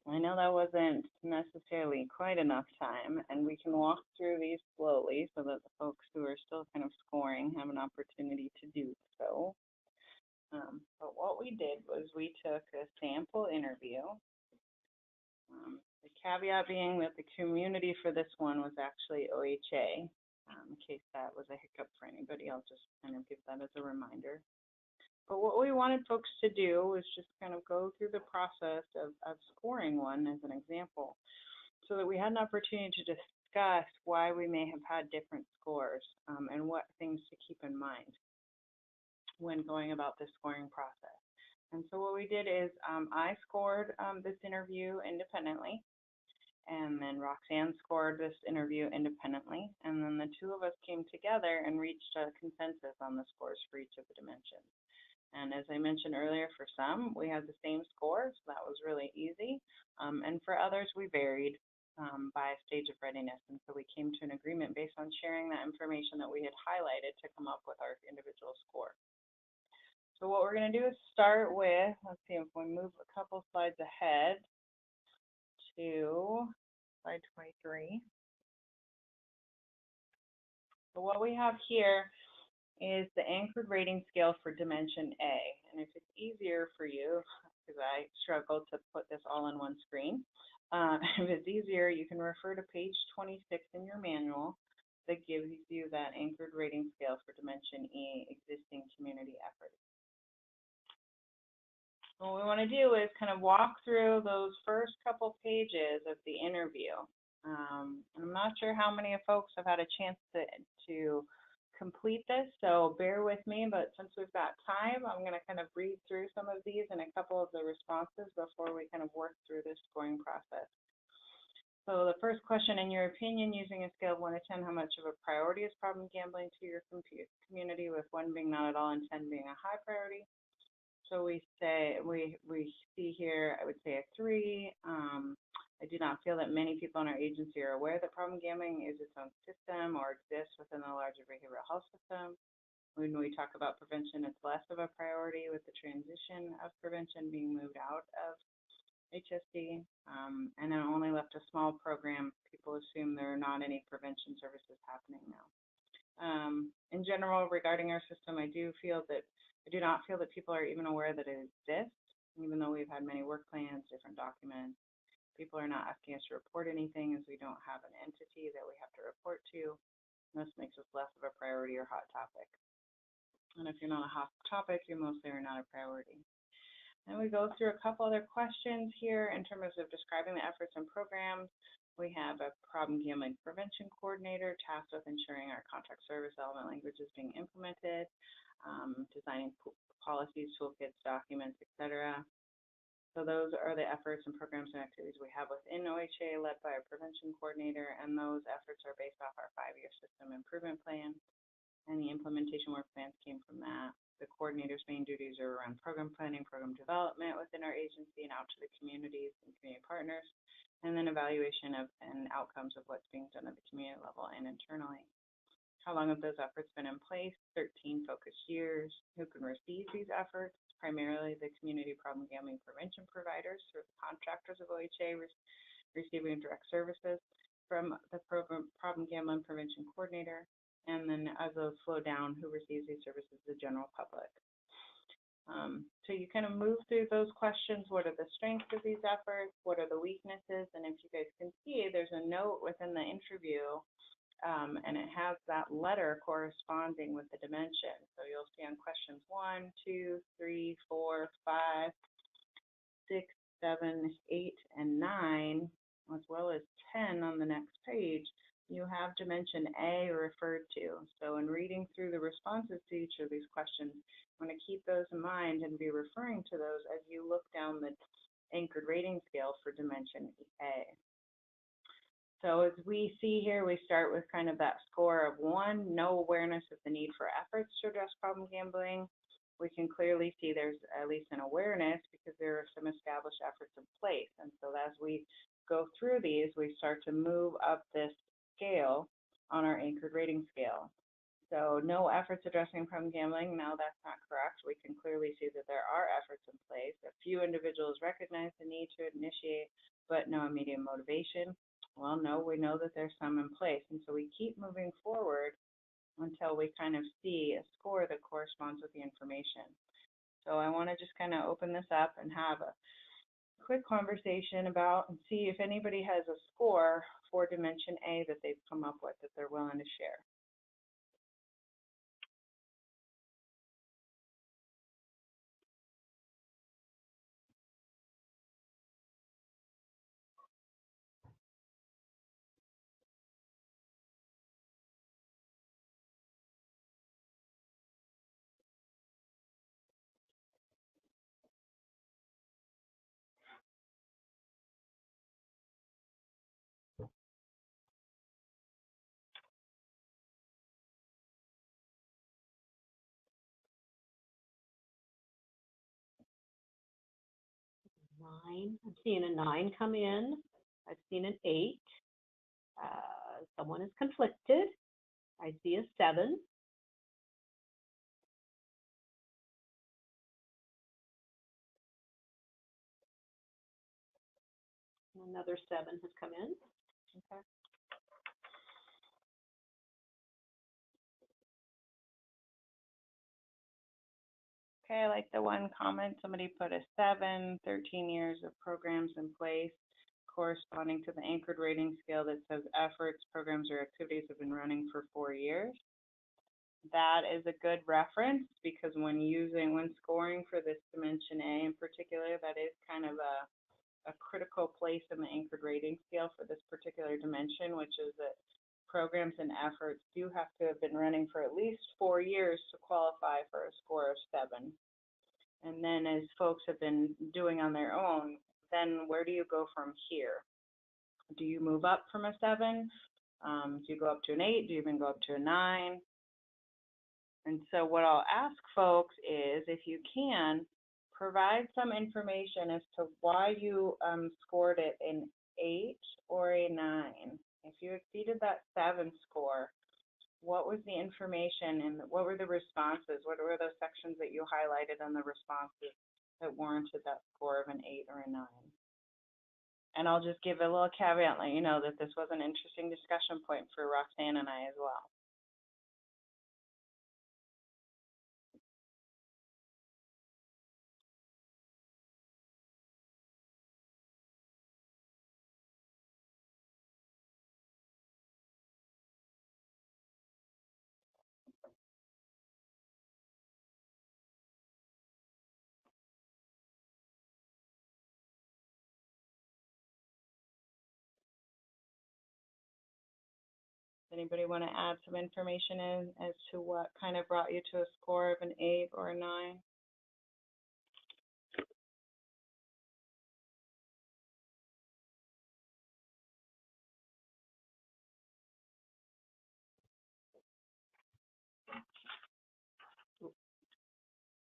I know that wasn't necessarily quite enough time, and we can walk through these slowly so that the folks who are still kind of scoring have an opportunity to do so. But what we did was we took a sample interview. The caveat being that the community for this one was actually OHA. In case that was a hiccup for anybody, I'll just kind of give that as a reminder. But what we wanted folks to do was just kind of go through the process of scoring one as an example, so that we had an opportunity to discuss why we may have had different scores, and what things to keep in mind when going about this scoring process. And so what we did is I scored this interview independently, and then Roxanne scored this interview independently, and then the two of us came together and reached a consensus on the scores for each of the dimensions. And as I mentioned earlier, for some, we had the same score, so that was really easy. And for others, we varied by stage of readiness. And so we came to an agreement based on sharing that information that we had highlighted to come up with our individual score. So what we're going to do is start with, let's see if we move a couple slides ahead to slide 23. So what we have here is the anchored rating scale for dimension A. And if it's easier for you, because I struggle to put this all on one screen, if it's easier, you can refer to page 26 in your manual that gives you that anchored rating scale for dimension E, existing community efforts. What we want to do is kind of walk through those first couple pages of the interview. I'm not sure how many of folks have had a chance to complete this, so bear with me, but since we've got time, I'm going to kind of read through some of these and a couple of the responses before we kind of work through this scoring process. So the first question, in your opinion, using a scale of 1 to 10, how much of a priority is problem gambling to your community, with 1 being not at all and 10 being a high priority? So we see here, I would say a 3. I do not feel that many people in our agency are aware that problem gambling is its own system or exists within the larger behavioral health system. When we talk about prevention, it's less of a priority, with the transition of prevention being moved out of HSD, and then only left a small program. People assume there are not any prevention services happening now. In general, regarding our system, I do not feel that people are even aware that it exists, even though we've had many work plans, different documents. People are not asking us to report anything, as we don't have an entity that we have to report to. And this makes us less of a priority or hot topic. And if you're not a hot topic, you mostly are not a priority. And we go through a couple other questions here in terms of describing the efforts and programs. We have a problem gambling prevention coordinator tasked with ensuring our contract service element language is being implemented, designing policies, toolkits, documents, etc. So those are the efforts and programs and activities we have within OHA, led by our prevention coordinator, and those efforts are based off our 5-year system improvement plan, and the implementation work plans came from that. The coordinator's main duties are around program planning, program development within our agency and out to the communities and community partners, and then evaluation of and outcomes of what's being done at the community level and internally. How long have those efforts been in place? 13 focused years. Who can receive these efforts? Primarily the community problem gambling prevention providers, or the contractors of OHA, receiving direct services from the problem gambling prevention coordinator. And then as those flow down, who receives these services? The general public. So you kind of move through those questions. What are the strengths of these efforts? What are the weaknesses? And if you guys can see, there's a note within the interview, and it has that letter corresponding with the dimension. So you'll see on questions 1, 2, 3, 4, 5, 6, 7, 8, and 9, as well as 10 on the next page, you have dimension A referred to. So in reading through the responses to each of these questions, you want to keep those in mind and be referring to those as you look down the anchored rating scale for dimension A. So as we see here, we start with kind of that score of 1, no awareness of the need for efforts to address problem gambling. We can clearly see there's at least an awareness because there are some established efforts in place. And so as we go through these, we start to move up this scale on our anchored rating scale. So no efforts addressing problem gambling. No, that's not correct. We can clearly see that there are efforts in place. A few individuals recognize the need to initiate, but no immediate motivation. Well, no, we know that there's some in place. And so we keep moving forward until we kind of see a score that corresponds with the information. So I want to just kind of open this up and have a quick conversation about and see if anybody has a score for dimension A that they've come up with that they're willing to share. Nine. I'm seeing a 9 come in. I've seen an 8. Someone is conflicted. I see a 7. Another 7 has come in. Okay. Okay, I like the one comment. Somebody put a 7, 13 years of programs in place corresponding to the anchored rating scale that says efforts, programs, or activities have been running for 4 years. That is a good reference because when scoring for this dimension A in particular, that is kind of a critical place in the anchored rating scale for this particular dimension, which is that programs and efforts do have to have been running for at least 4 years to qualify for a score of 7. And then as folks have been doing on their own, then where do you go from here? Do you move up from a 7? Do you go up to an 8? Do you even go up to a 9? And so what I'll ask folks is, if you can, provide some information as to why you scored it an 8 or a 9. If you exceeded that 7 score, what was the information and what were the responses? What were those sections that you highlighted in the responses that warranted that score of an 8 or a 9? And I'll just give a little caveat, let you know that this was an interesting discussion point for Roxanne and I as well. Anybody want to add some information in as to what kind of brought you to a score of an 8 or a 9?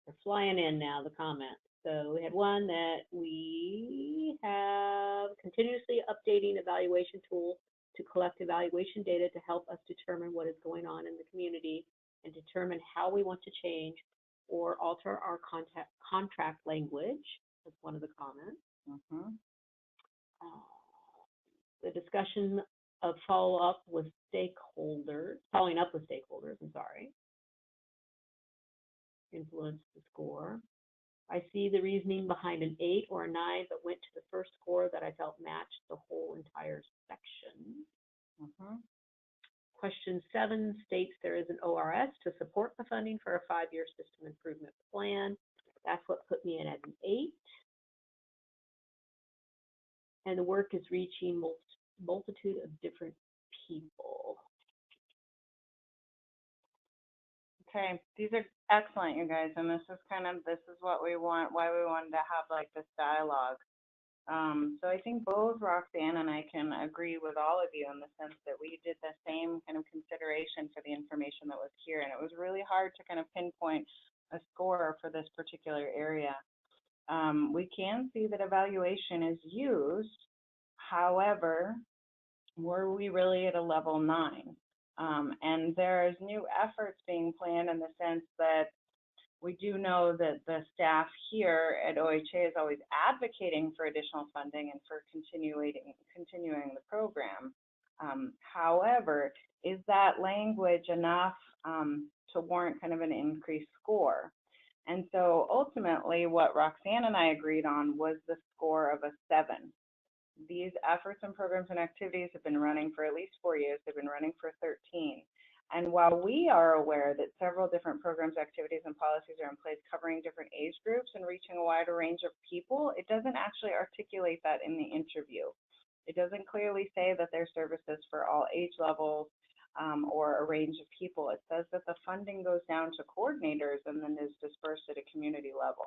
They're flying in now, the comments. So we had one that we have continuously updating evaluation tool to collect evaluation data to help us determine what is going on in the community and determine how we want to change or alter our contract language. That's one of the comments. Mm-hmm. The discussion of following up with stakeholders, influenced the score. I see the reasoning behind an 8 or a 9, but went to the first score that I felt matched the whole entire section. Mm-hmm. Question 7 states there is an ORS to support the funding for a 5-year system improvement plan. That's what put me in at an 8. And the work is reaching multitude of different people. Okay, these are excellent, you guys, and this is what we want, why we wanted to have like this dialogue. So I think both Roxanne and I can agree with all of you in the sense that we did the same kind of consideration for the information that was here, and it was really hard to kind of pinpoint a score for this particular area. We can see that evaluation is used. However, were we really at a level 9? And there's new efforts being planned in the sense that we do know that the staff here at OHA is always advocating for additional funding and for continuing the program. However, is that language enough to warrant kind of an increased score? And so ultimately what Roxanne and I agreed on was the score of a 7. These efforts and programs and activities have been running for at least 4 years. They've been running for 13. And while we are aware that several different programs, activities, and policies are in place covering different age groups and reaching a wider range of people, it doesn't actually articulate that in the interview. It doesn't clearly say that there's services for all age levels or a range of people. It says that the funding goes down to coordinators and then is dispersed at a community level.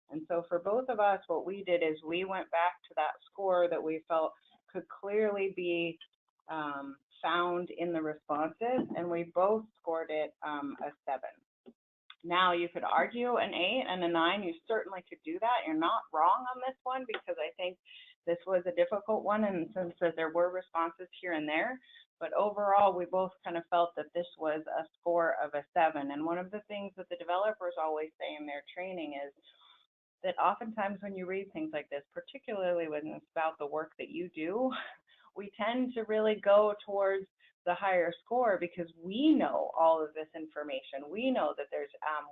And so for both of us, what we did is we went back to that score that we felt could clearly be found in the responses, and we both scored it a 7. Now you could argue an 8 and a 9. You certainly could do that. You're not wrong on this one, because I think this was a difficult one in the sense that there were responses here and there. But overall, we both kind of felt that this was a score of a 7. And one of the things that the developers always say in their training is that oftentimes when you read things like this, particularly when it's about the work that you do, we tend to really go towards the higher score because we know all of this information. We know that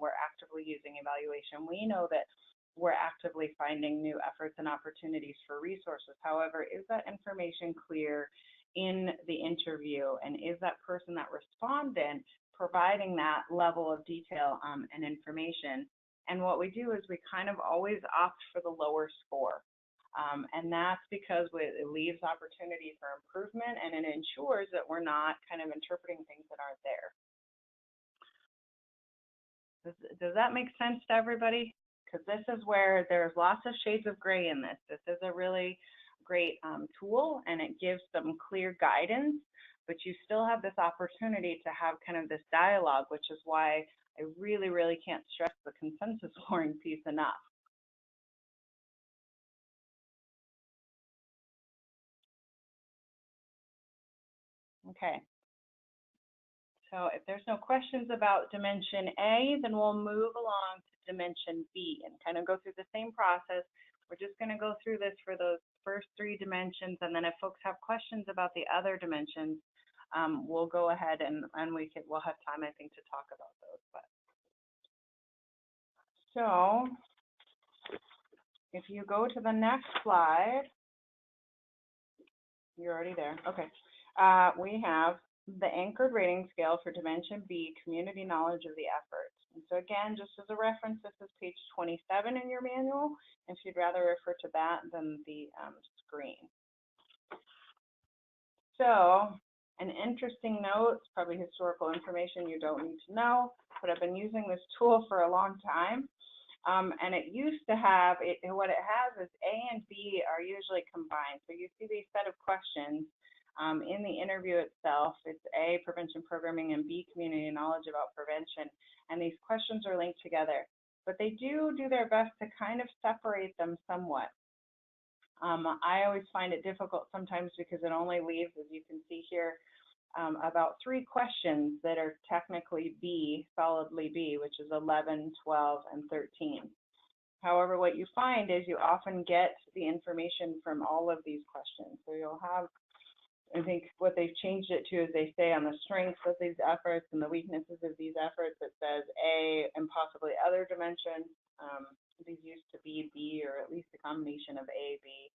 we're actively using evaluation. We know that we're actively finding new efforts and opportunities for resources. However, is that information clear in the interview? And is that person, that respondent, providing that level of detail and information? And what we do is we kind of always opt for the lower score. And that's because it leaves opportunity for improvement, and it ensures that we're not kind of interpreting things that aren't there. Does that make sense to everybody? Because this is where there's lots of shades of gray in this. This is a really great tool, and it gives some clear guidance, but you still have this opportunity to have kind of this dialogue, which is why I really, really can't stress the consensus scoring piece enough. Okay. So if there's no questions about dimension A, then we'll move along to dimension B and kind of go through the same process. We're just going to go through this for those first 3 dimensions, and then if folks have questions about the other dimensions, we'll go ahead and we'll have time, I think, to talk about those. So if you go to the next slide, you're already there. Okay. We have the anchored rating scale for dimension B, community knowledge of the efforts. And so again, just as a reference, this is page 27 in your manual, if you'd rather refer to that than the screen. So an interesting note, it's probably historical information you don't need to know, but I've been using this tool for a long time. And it used to have, what it has is A and B are usually combined. So you see these set of questions in the interview itself. It's A, prevention programming, and B, community knowledge about prevention. And these questions are linked together. But they do their best to kind of separate them somewhat. I always find it difficult sometimes because it only leaves, as you can see here, about 3 questions that are technically B, solidly B, which is 11, 12, and 13. However, what you find is you often get the information from all of these questions. So you'll have, I think what they've changed it to is they say on the strengths of these efforts and the weaknesses of these efforts, it says A and possibly other dimensions. These used to be B, or at least a combination of A, B.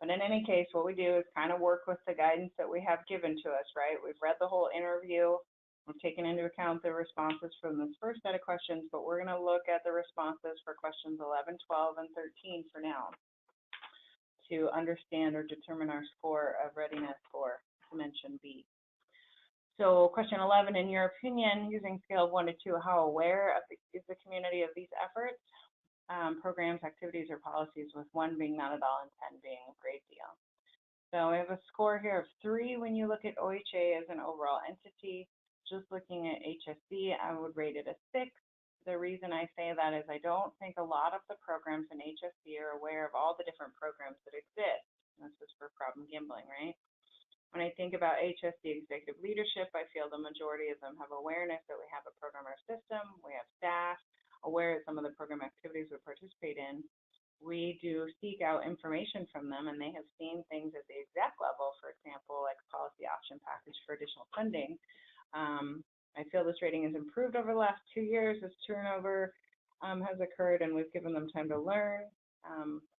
But in any case, what we do is kind of work with the guidance that we have given to us, right? We've read the whole interview. We've taken into account the responses from this first set of questions, but we're going to look at the responses for questions 11, 12, and 13 for now to understand or determine our score of readiness for dimension B. So question 11, in your opinion, using scale of 1 to 2, how aware is the community of these efforts? Programs, activities, or policies, with 1 being not at all and 10 being a great deal. So we have a score here of 3 when you look at OHA as an overall entity. Just looking at HSC, I would rate it a 6. The reason I say that is I don't think a lot of the programs in HSC are aware of all the different programs that exist. This is for problem gambling, right? When I think about HSD executive leadership, I feel the majority of them have awareness that we have a program or system, we have staff, aware of some of the program activities we participate in. We do seek out information from them, and they have seen things at the exec level, for example, like policy option package for additional funding. I feel this rating has improved over the last 2 years as turnover has occurred, and we've given them time to learn.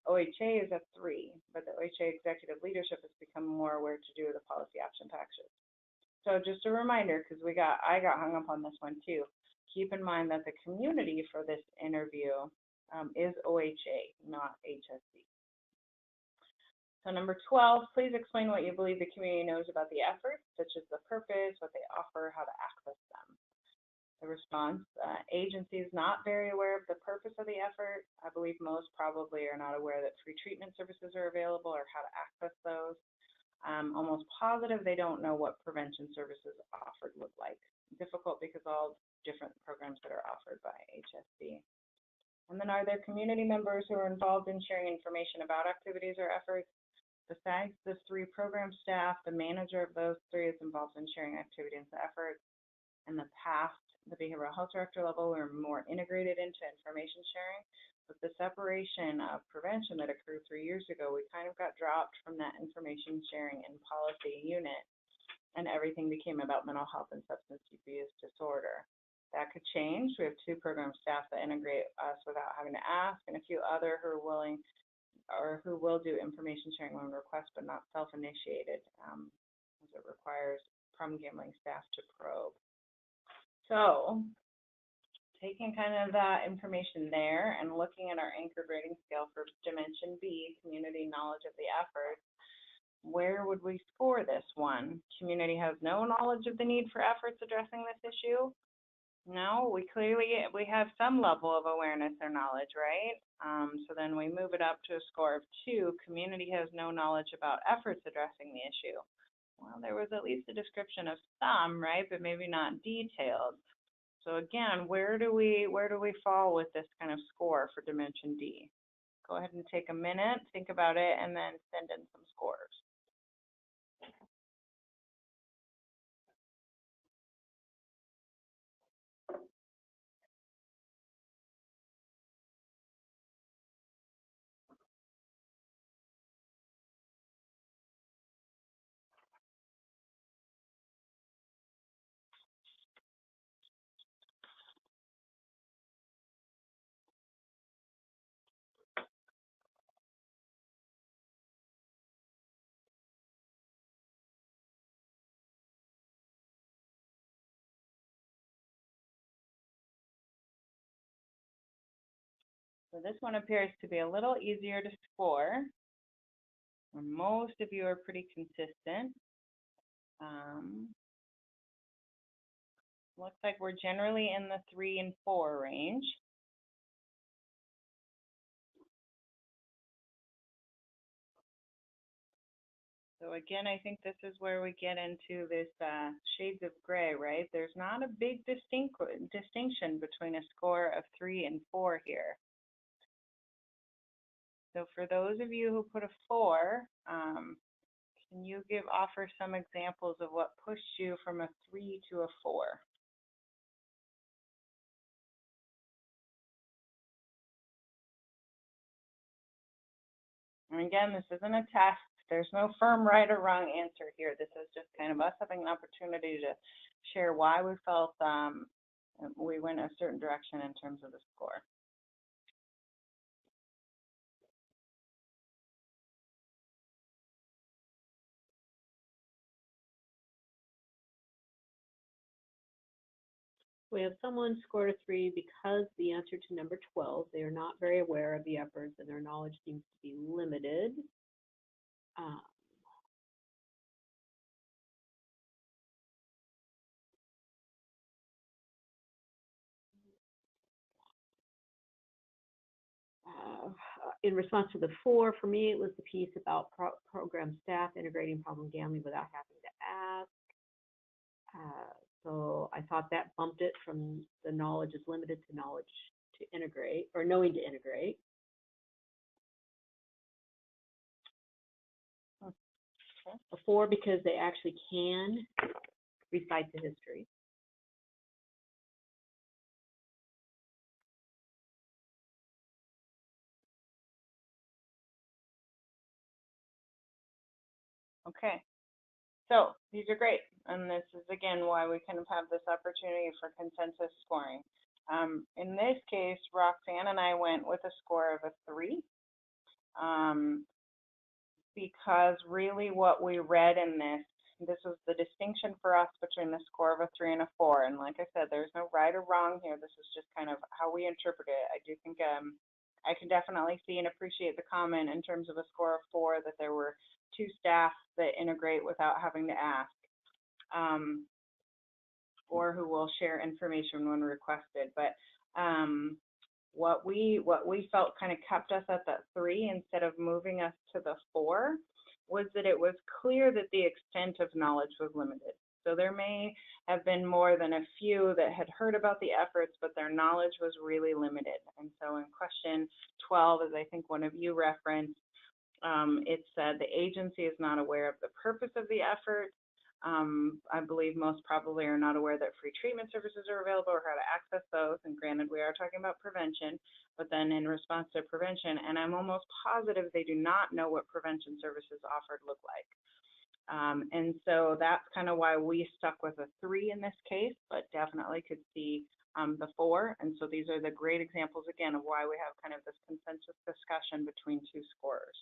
OHA is a 3, but the OHA executive leadership has become more aware to do the policy option packages. So just a reminder, because I got hung up on this one too. Keep in mind that the community for this interview is OHA, not HSD. So number 12, please explain what you believe the community knows about the efforts, such as the purpose, what they offer, how to access them. The response, agency is not very aware of the purpose of the effort. I believe most probably are not aware that free treatment services are available or how to access those. Almost positive they don't know what prevention services offered look like. Difficult because all different programs that are offered by HSD. And then are there community members who are involved in sharing information about activities or efforts? Besides the 3 program staff, the manager of those 3 is involved in sharing activities and efforts. In the past, the behavioral health director level, we were more integrated into information sharing. With the separation of prevention that occurred 3 years ago, we kind of got dropped from that information sharing and policy unit, and everything became about mental health and substance abuse disorder. That could change. We have 2 program staff that integrate us without having to ask, and a few other who are willing or who will do information sharing when requested, but not self-initiated, as it requires problem gambling staff to probe. So, taking kind of that information there and looking at our anchored rating scale for Dimension B, community knowledge of the effort, where would we score this one? Community has no knowledge of the need for efforts addressing this issue? No, we have some level of awareness or knowledge, right? So then we move it up to a score of 2. Community has no knowledge about efforts addressing the issue. Well, there was at least a description of some, right, but maybe not detailed. So again, where do we fall with this kind of score for Dimension D? Go ahead and take a minute, think about it, and then send in some scores. So this one appears to be a little easier to score. Most of you are pretty consistent. Looks like we're generally in the 3 and 4 range. So again, I think this is where we get into this shades of gray, right? There's not a big distinction between a score of 3 and 4 here. So for those of you who put a 4, can you offer some examples of what pushed you from a 3 to a 4? And again, this isn't a test. There's no firm right or wrong answer here. This is just kind of us having an opportunity to share why we felt we went a certain direction in terms of the score. We have someone scored a 3 because the answer to number 12, they are not very aware of the efforts and their knowledge seems to be limited. In response to the 4, for me, it was the piece about program staff integrating problem gambling without having to ask. So I thought that bumped it from the knowledge is limited to knowledge to integrate, or knowing to integrate. A 4 because they actually can recite the history. Okay. So these are great, and this is again why we kind of have this opportunity for consensus scoring. In this case, Roxanne and I went with a score of a 3, because really what we read in this was the distinction for us between the score of a 3 and a 4. And like I said, there's no right or wrong here. This is just kind of how we interpret it. I do think I can definitely see and appreciate the comment in terms of a score of 4 that there were 2 staff that integrate without having to ask, or who will share information when requested. But what we felt kind of kept us at that 3 instead of moving us to the 4 was that it was clear that the extent of knowledge was limited. So there may have been more than a few that had heard about the efforts, but their knowledge was really limited. And so in question 12, as I think one of you referenced, it said the agency is not aware of the purpose of the effort. I believe most probably are not aware that free treatment services are available or how to access those. And granted, we are talking about prevention, but then in response to prevention, and I'm almost positive they do not know what prevention services offered look like. And so that's kind of why we stuck with a 3 in this case, but definitely could see the 4. And so these are the great examples, again, of why we have kind of this consensus discussion between 2 scorers.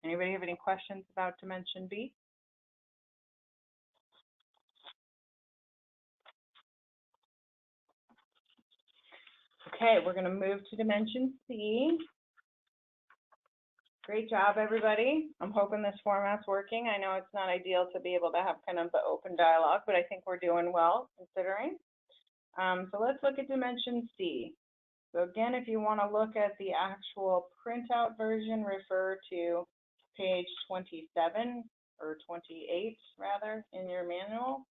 Anybody have any questions about Dimension B? Okay, we're going to move to Dimension C. Great job, everybody. I'm hoping this format's working. I know it's not ideal to be able to have kind of the open dialogue, but I think we're doing well considering. So let's look at Dimension C. So again, if you want to look at the actual printout version, refer to page 27 or 28 rather in your manual.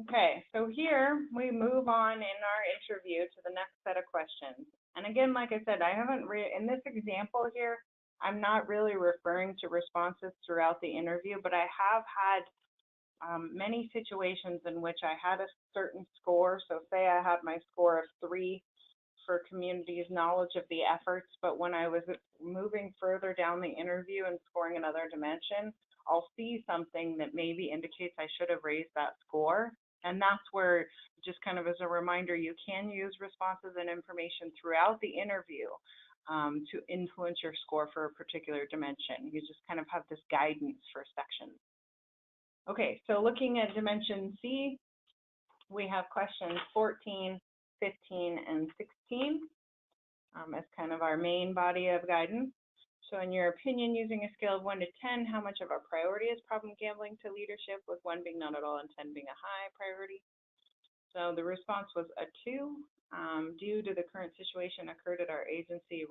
Okay, so here we move on in our interview to the next set of questions. And again, like I said, I haven't in this example here, I'm not really referring to responses throughout the interview, but I have had many situations in which I had a certain score. So say I had my score of 3 for community's knowledge of the efforts, but when I was moving further down the interview and scoring another dimension, I'll see something that maybe indicates I should have raised that score. And that's where, just kind of as a reminder, you can use responses and information throughout the interview to influence your score for a particular dimension. You just kind of have this guidance for sections. Okay, so looking at Dimension C, we have questions 14, 15, and 16 as kind of our main body of guidance. So in your opinion, using a scale of 1 to 10, how much of a priority is problem gambling to leadership, with 1 being not at all and 10 being a high priority? So the response was a 2. Due to the current situation occurred at our agency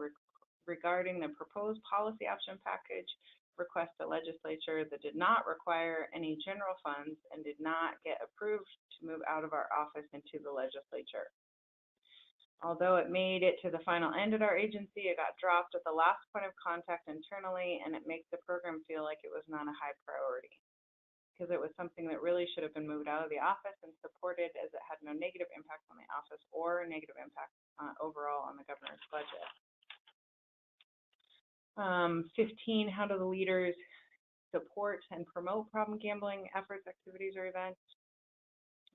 regarding the proposed policy option package request to legislature that did not require any general funds and did not get approved to move out of our office into the legislature. Although it made it to the final end at our agency, it got dropped at the last point of contact internally, and it makes the program feel like it was not a high priority because it was something that really should have been moved out of the office and supported, as it had no negative impact on the office or negative impact overall on the governor's budget. 15, how do the leaders support and promote problem gambling efforts, activities, or events?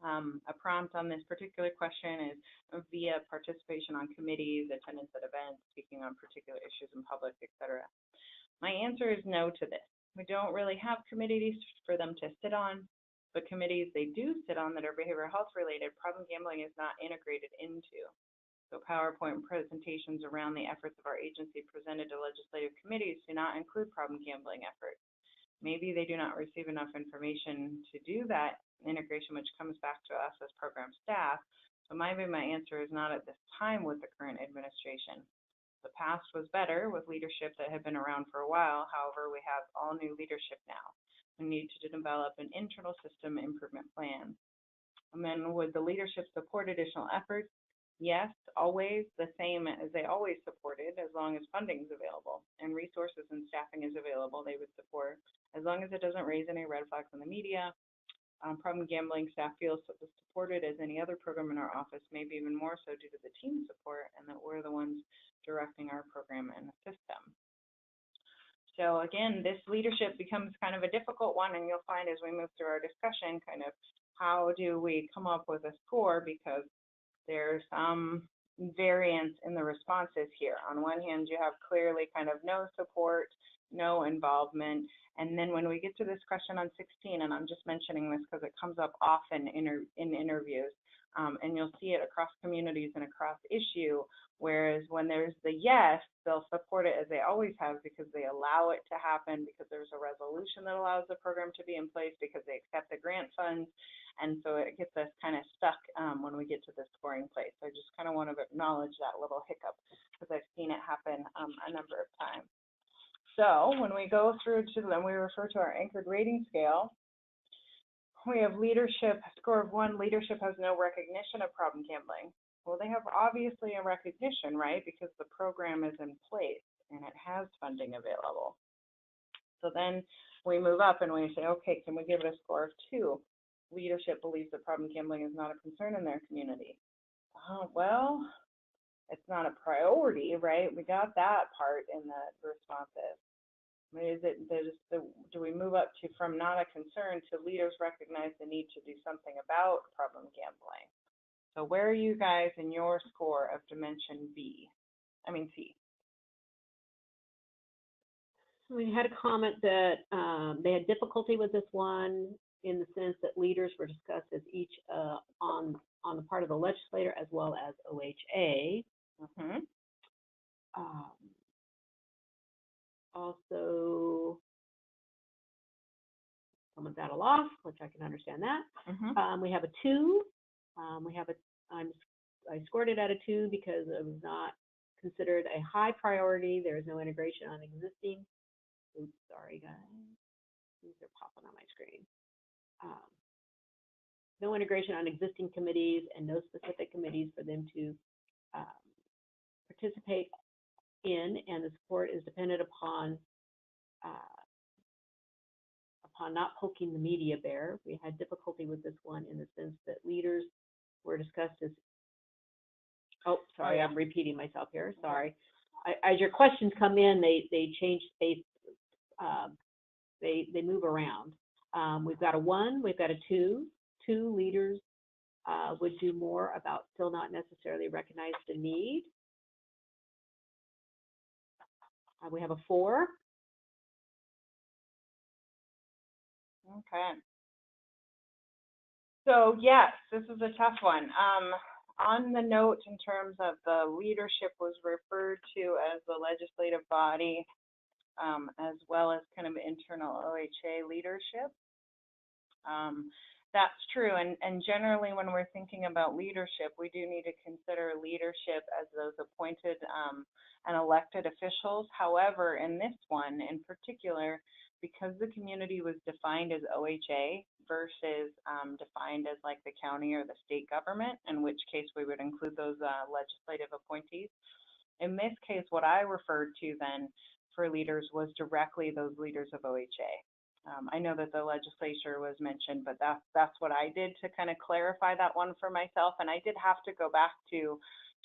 A prompt on this particular question is via participation on committees, attendance at events, speaking on particular issues in public, etc. My answer is no to this. We don't really have committees for them to sit on, but committees they do sit on that are behavioral health related, problem gambling is not integrated into. So PowerPoint presentations around the efforts of our agency presented to legislative committees do not include problem gambling efforts. Maybe they do not receive enough information to do that integration, which comes back to us as program staff. So my answer is not at this time with the current administration. The past was better with leadership that had been around for a while. However, we have all new leadership now. We need to develop an internal system improvement plan. And then would the leadership support additional efforts? Yes, always the same as they always supported, as long as funding is available and resources and staffing is available, they would support, as long as it doesn't raise any red flags in the media. Problem gambling staff feels supported as any other program in our office, maybe even more so due to the team support and that we're the ones directing our program and the system. So again, this leadership becomes kind of a difficult one, and you'll find as we move through our discussion, kind of how do we come up with a score, because there's some variance in the responses here. On one hand, you have clearly kind of no support, no involvement, and then when we get to this question on 16, and I'm just mentioning this because it comes up often in interviews, and you'll see it across communities and across issue, whereas when there's the yes, they'll support it as they always have because they allow it to happen, because there's a resolution that allows the program to be in place, because they accept the grant funds, and so it gets us kind of stuck when we get to the scoring place. So I just kind of want to acknowledge that little hiccup because I've seen it happen a number of times. So when we go through to them, we refer to our anchored rating scale. We have leadership, score of 1, leadership has no recognition of problem gambling. Well, they have obviously a recognition, right? Because the program is in place and it has funding available. So then we move up and we say, okay, can we give it a score of 2? Leadership believes that problem gambling is not a concern in their community. Well, it's not a priority, right? We got that part in the responses. Is it, do we move up to from not a concern to leaders recognize the need to do something about problem gambling? So where are you guys in your score of dimension C? We had a comment that they had difficulty with this one in the sense that leaders were discussed as each on the part of the legislator as well as OHA. Mm-hmm. Also, someone got a loss, which I can understand that. Mm-hmm. We have a 2. I scored it at a 2 because it was not considered a high priority. There is no integration on existing. Oops, sorry guys. These are popping on my screen. No integration on existing committees and no specific committees for them to participate in, and the support is dependent upon not poking the media bear. We had difficulty with this one in the sense that leaders were discussed as, I'm repeating myself here, sorry. As your questions come in, they change space, they move around. We've got a 1, we've got a 2. 2 leaders would do more about still not necessarily recognize the need. We have a 4. Okay. So yes, this is a tough one. On the note in terms of the leadership was referred to as the legislative body, as well as kind of internal OHA leadership. That's true, and generally when we're thinking about leadership, we do need to consider leadership as those appointed and elected officials. However, in this one in particular, because the community was defined as OHA versus defined as like the county or the state government, in which case we would include those legislative appointees. In this case, what I referred to then for leaders was directly those leaders of OHA. I know that the legislature was mentioned, but that's what I did to kind of clarify that one for myself. And I did have to go back to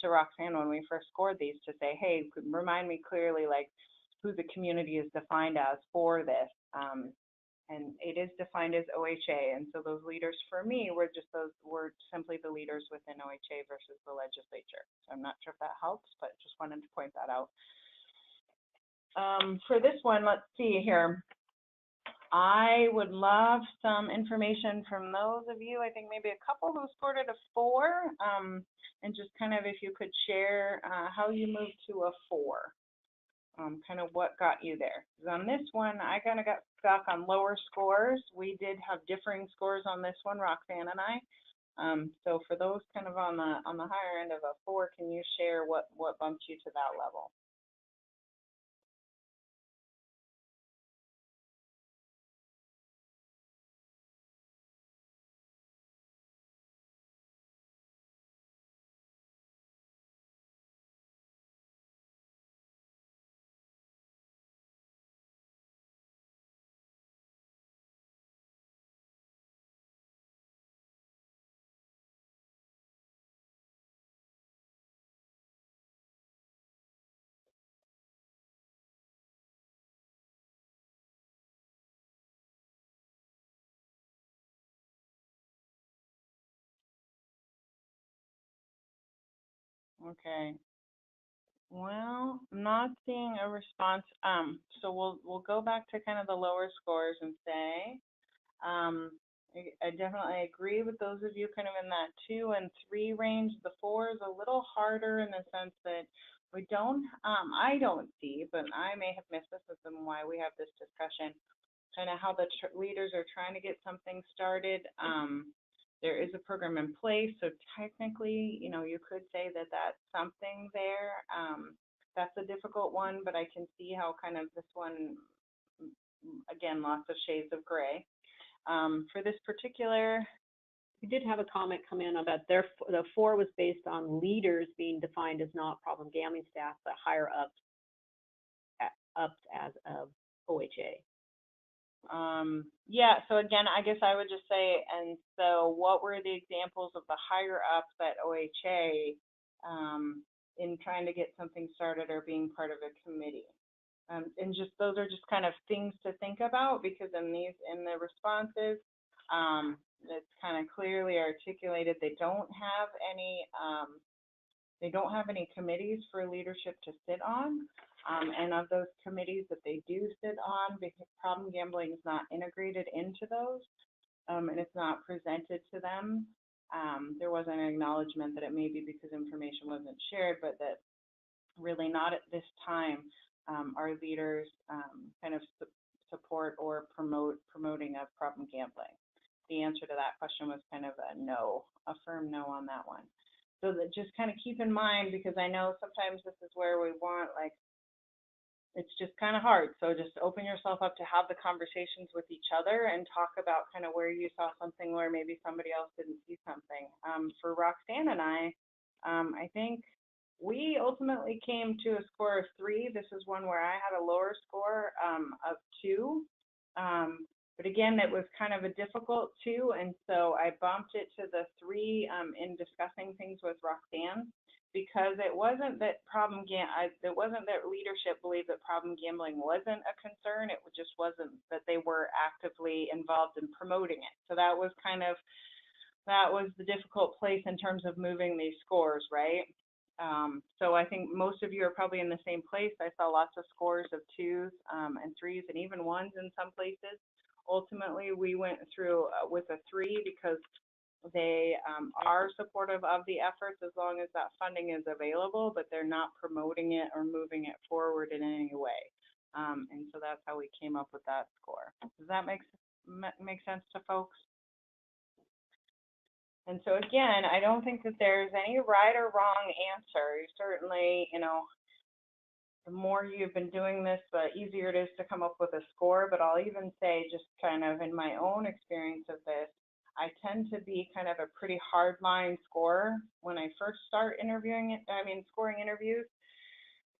Roxanne when we first scored these to say, hey, remind me clearly like who the community is defined as for this. And it is defined as OHA. And so those leaders for me were simply the leaders within OHA versus the legislature. So I'm not sure if that helps, but just wanted to point that out. For this one, let's see here. I would love some information from those of you, I think maybe a couple who scored it a 4, and just kind of if you could share how you moved to a 4, kind of what got you there. On this one, I kind of got stuck on lower scores. We did have differing scores on this one, Roxanne and I. So for those kind of on the higher end of a 4, can you share what bumped you to that level? Okay. Well, I'm not seeing a response. So we'll go back to kind of the lower scores and say, I definitely agree with those of you kind of in that 2 and 3 range. The 4 is a little harder in the sense that we don't, I don't see, but I may have missed this, is why we have this discussion, kind of how the leaders are trying to get something started. There is a program in place, so technically, you could say that that's something there. That's a difficult one, but I can see how kind of this one, again, lots of shades of gray. For this particular, We did have a comment come in about the 4 was based on leaders being defined as not problem gambling staff, but higher ups as of OHA. yeah, so again, I guess I would just say, and so what were the examples of the higher ups at OHA in trying to get something started or being part of a committee? And just those are just kind of things to think about, because in the responses, it's kind of clearly articulated they don't have any committees for leadership to sit on. And of those committees that they do sit on, because problem gambling is not integrated into those, and it's not presented to them. There was an acknowledgement that it may be because information wasn't shared, but that really not at this time are leaders kind of support or promoting of problem gambling. The answer to that question was kind of a no, a firm no on that one. So that just kind of keep in mind, because I know sometimes this is where we want, like, it's just kind of hard. So just open yourself up to have the conversations with each other and talk about kind of where you saw something where maybe somebody else didn't see something. For Roxanne and I think we ultimately came to a score of 3. This is one where I had a lower score of 2. But again, it was kind of a difficult 2, and so I bumped it to the 3 in discussing things with Roxanne, because it wasn't that it wasn't that leadership believed that problem gambling wasn't a concern. It just wasn't that they were actively involved in promoting it. So that was the difficult place in terms of moving these scores, right? So I think most of you are probably in the same place. I saw lots of scores of 2s and 3s and even 1s in some places. Ultimately, we went through with a 3 because they are supportive of the efforts as long as that funding is available, but they're not promoting it or moving it forward in any way. And so that's how we came up with that score. Does that make sense to folks? And so again, I don't think that there's any right or wrong answer. Certainly, the more you've been doing this, the easier it is to come up with a score. But I'll even say, just kind of in my own experience of this, I tend to be kind of a pretty hard line scorer when I first start scoring interviews.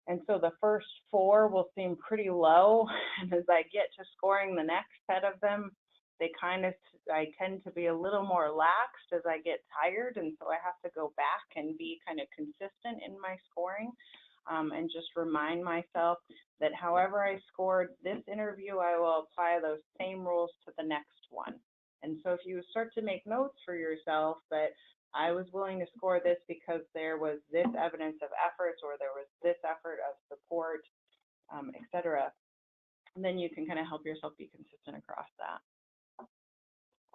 And so the first 4 will seem pretty low. And as I get to scoring the next set of them, I tend to be a little more laxed as I get tired. And so I have to go back and be kind of consistent in my scoring. And just remind myself that however I scored this interview, I will apply those same rules to the next one. And so if you start to make notes for yourself that I was willing to score this because there was this evidence of efforts, or there was this effort of support, et cetera, and then you can kind of help yourself be consistent across that.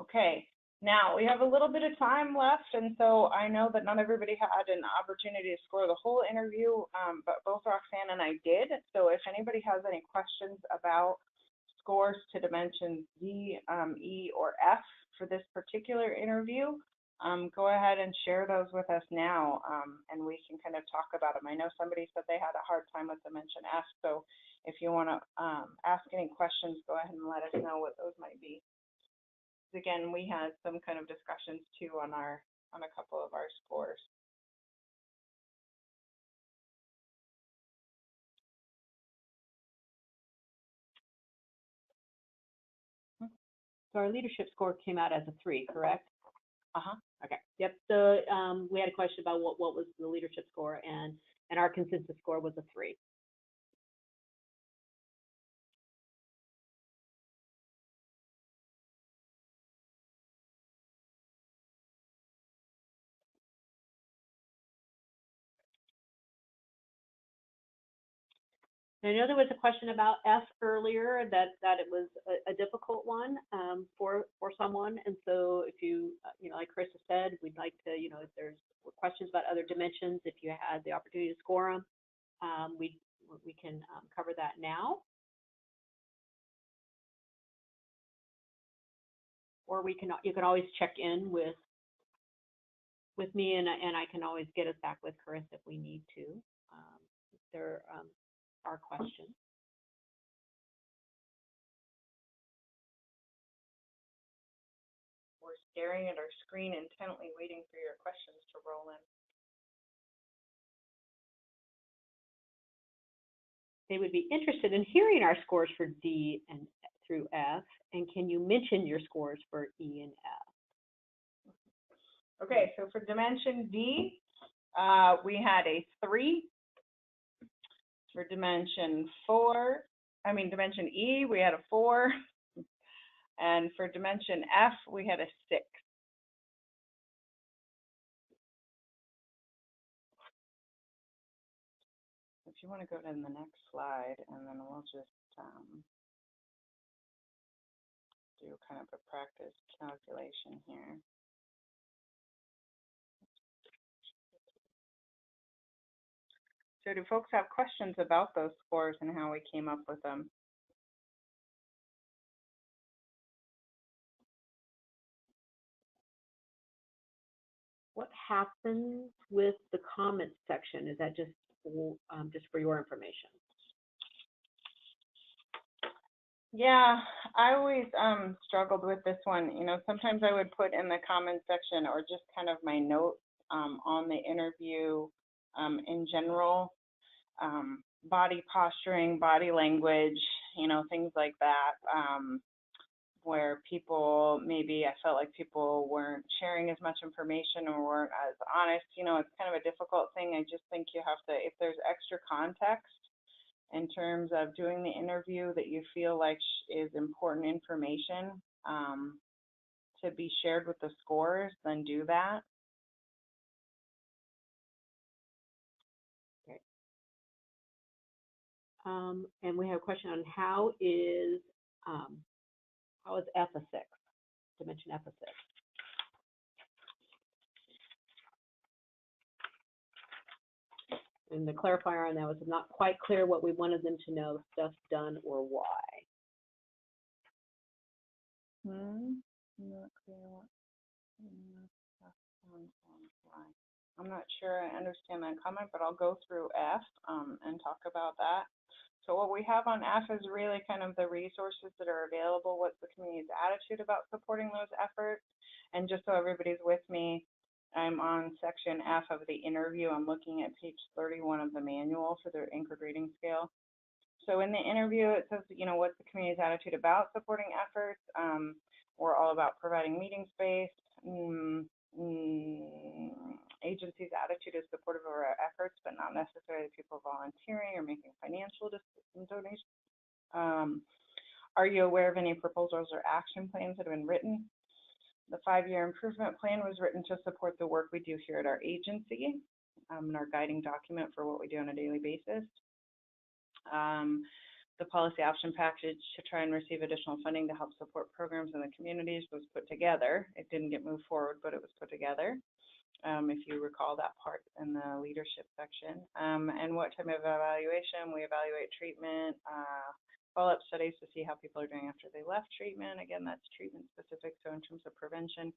Okay. Now, we have a little bit of time left, and so I know that not everybody had an opportunity to score the whole interview, but both Roxanne and I did. So if anybody has any questions about scores to dimensions D, E, or F for this particular interview, go ahead and share those with us now, and we can kind of talk about them. I know somebody said they had a hard time with dimension F, so if you want to ask any questions, go ahead and let us know what those might be. Again, we had some kind of discussions too on a couple of our scores. So our leadership score came out as a 3, correct? Uh-huh. Okay. Yep. So we had a question about what was the leadership score, and our consensus score was a 3. I know there was a question about F earlier, that it was a difficult one for someone, and so if you like Carissa said, we'd like to if there's questions about other dimensions, if you had the opportunity to score them, we can cover that now, or you can always check in with me, and I can always get us back with Carissa if we need to, if there are questions. We're staring at our screen intently, waiting for your questions to roll in. They would be interested in hearing our scores for D and through F, and can you mention your scores for E and F? Okay, so for dimension D, we had a 3. For dimension E, we had a 4. And for dimension F, we had a 6. If you want to go to the next slide, and then we'll just do kind of a practice calculation here. So do folks have questions about those scores and how we came up with them? What happens with the comments section? Is that just for your information? Yeah, I always struggled with this one. Sometimes I would put in the comments section or just kind of my notes on the interview in general, body posturing, body language, things like that, where people, maybe I felt like people weren't sharing as much information or weren't as honest. It's kind of a difficult thing. I just think you have to, if there's extra context in terms of doing the interview that you feel like is important information to be shared with the scores, then do that. Okay. And we have a question on how is F a 6? Dimension F a 6. And the clarifier on that was not quite clear what we wanted them to know, stuff done or why. Not clear what. I'm not sure I understand that comment, but I'll go through F and talk about that. So what we have on F is really kind of the resources that are available, what's the community's attitude about supporting those efforts. And just so everybody's with me, I'm on section F of the interview. I'm looking at page 31 of the manual for the anchored reading scale. So in the interview, it says, what's the community's attitude about supporting efforts? We're all about providing meeting space. Agency's attitude is supportive of our efforts, but not necessarily people volunteering or making financial donations. Are you aware of any proposals or action plans that have been written? The 5-year improvement plan was written to support the work we do here at our agency, and our guiding document for what we do on a daily basis. The policy option package to try and receive additional funding to help support programs in the communities was put together. It didn't get moved forward, but it was put together. If you recall that part in the leadership section. And what type of evaluation? We evaluate treatment, follow-up studies to see how people are doing after they left treatment. Again, that's treatment specific. So in terms of prevention,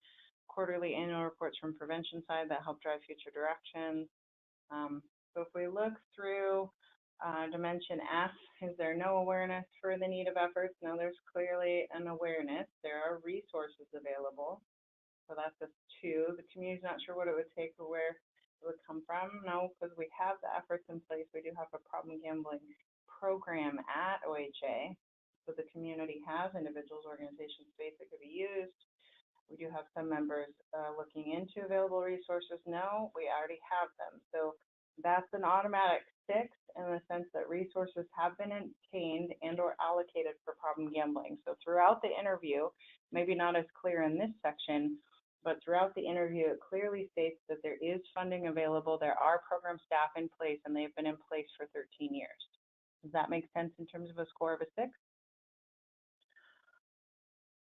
quarterly annual reports from prevention side that help drive future directions. So if we look through dimension F, is there no awareness for the need of efforts? No, there's clearly an awareness. There are resources available. So that's a 2. The community's not sure what it would take or where it would come from. No, because we have the efforts in place. We do have a problem gambling program at OHA. So the community has individuals, organizations, space that could be used. We do have some members looking into available resources. No, we already have them. So that's an automatic 6 in the sense that resources have been obtained and or allocated for problem gambling. So throughout the interview, maybe not as clear in this section, but throughout the interview, it clearly states that there is funding available. There are program staff in place, and they've been in place for 13 years. Does that make sense in terms of a score of a 6?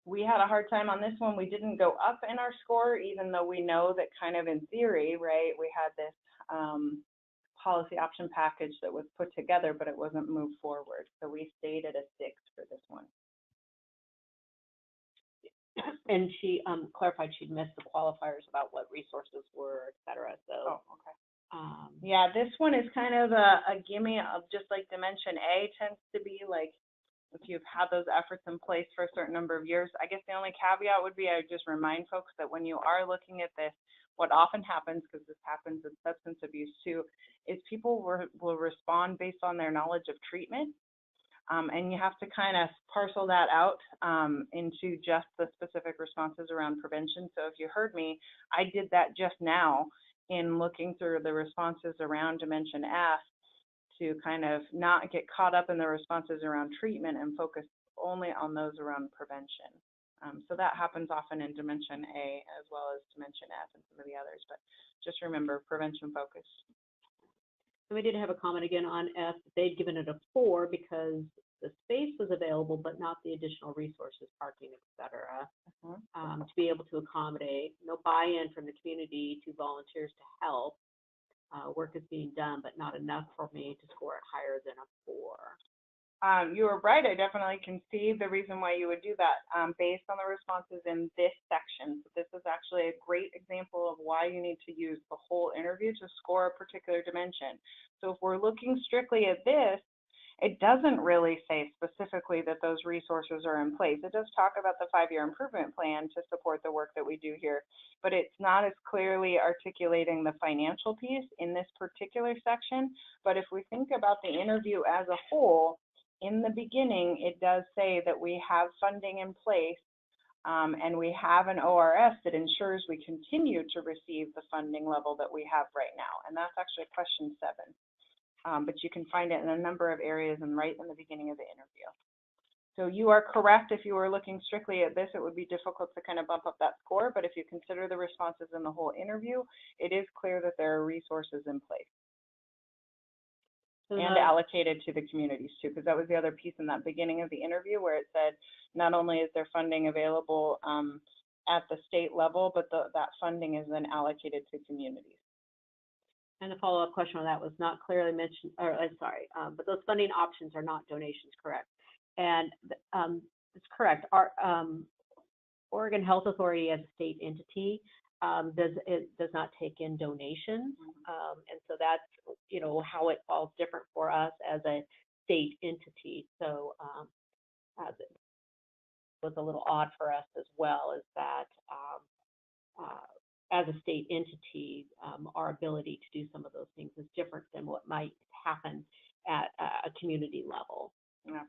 We had a hard time on this one. We didn't go up in our score, even though we know that kind of in theory, right, we had this policy option package that was put together, but it wasn't moved forward. So we stayed at a 6 for this one. And she clarified she'd missed the qualifiers about what resources were, et cetera. So, okay. Yeah, this one is kind of a gimme of just like Dimension A tends to be like, if you've had those efforts in place for a certain number of years. I guess the only caveat would be I would just remind folks that when you are looking at this, what often happens, because this happens with substance abuse too, is people will respond based on their knowledge of treatment. And you have to kind of parcel that out into just the specific responses around prevention. So if you heard me, I did that just now in looking through the responses around Dimension F to kind of not get caught up in the responses around treatment and focus only on those around prevention. So that happens often in Dimension A as well as Dimension F and some of the others, but just remember prevention focus. And we did have a comment again on F. They'd given it a 4 because the space was available, but not the additional resources, parking, et cetera, to be able to accommodate. No buy-in from the community to volunteers to help. Work is being done, but not enough for me to score it higher than a 4. You were right. I definitely can see the reason why you would do that based on the responses in this section. So this is actually a great example of why you need to use the whole interview to score a particular dimension. So if we're looking strictly at this, it doesn't really say specifically that those resources are in place. It does talk about the 5-year improvement plan to support the work that we do here, but it's not as clearly articulating the financial piece in this particular section. But if we think about the interview as a whole, in the beginning, it does say that we have funding in place and we have an ORS that ensures we continue to receive the funding level that we have right now. And that's actually question 7. But you can find it in a number of areas and right in the beginning of the interview. So you are correct. If you were looking strictly at this, it would be difficult to kind of bump up that score. But if you consider the responses in the whole interview, it is clear that there are resources in place. And allocated to the communities too, because that was the other piece in that beginning of the interview where it said not only is there funding available at the state level, but that funding is then allocated to communities. And the follow-up question on that was not clearly mentioned, or I'm sorry, but those funding options are not donations, correct? And it's correct. Our Oregon Health Authority as a state entity does not take in donations, and so that's how it falls different for us as a state entity. So it was a little odd for us as well, is that as a state entity, our ability to do some of those things is different than what might happen at a community level. Yeah.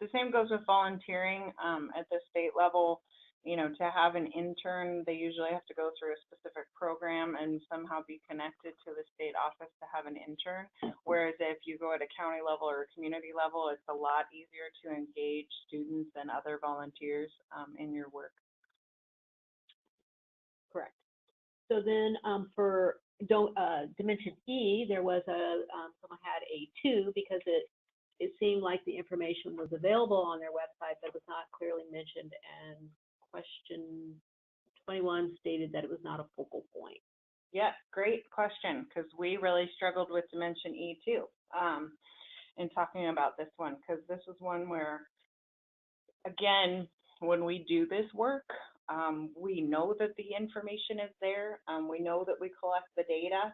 The same goes with volunteering at the state level. To have an intern, they usually have to go through a specific program and somehow be connected to the state office to have an intern. Whereas if you go at a county level or a community level, it's a lot easier to engage students and other volunteers in your work. Correct. So then for Dimension E, there was someone had a 2 because it seemed like the information was available on their website but was not clearly mentioned, and question 21 stated that it was not a focal point. Yeah, great question, because we really struggled with Dimension E too in talking about this one, because this was one where, again, when we do this work, we know that the information is there. We know that we collect the data.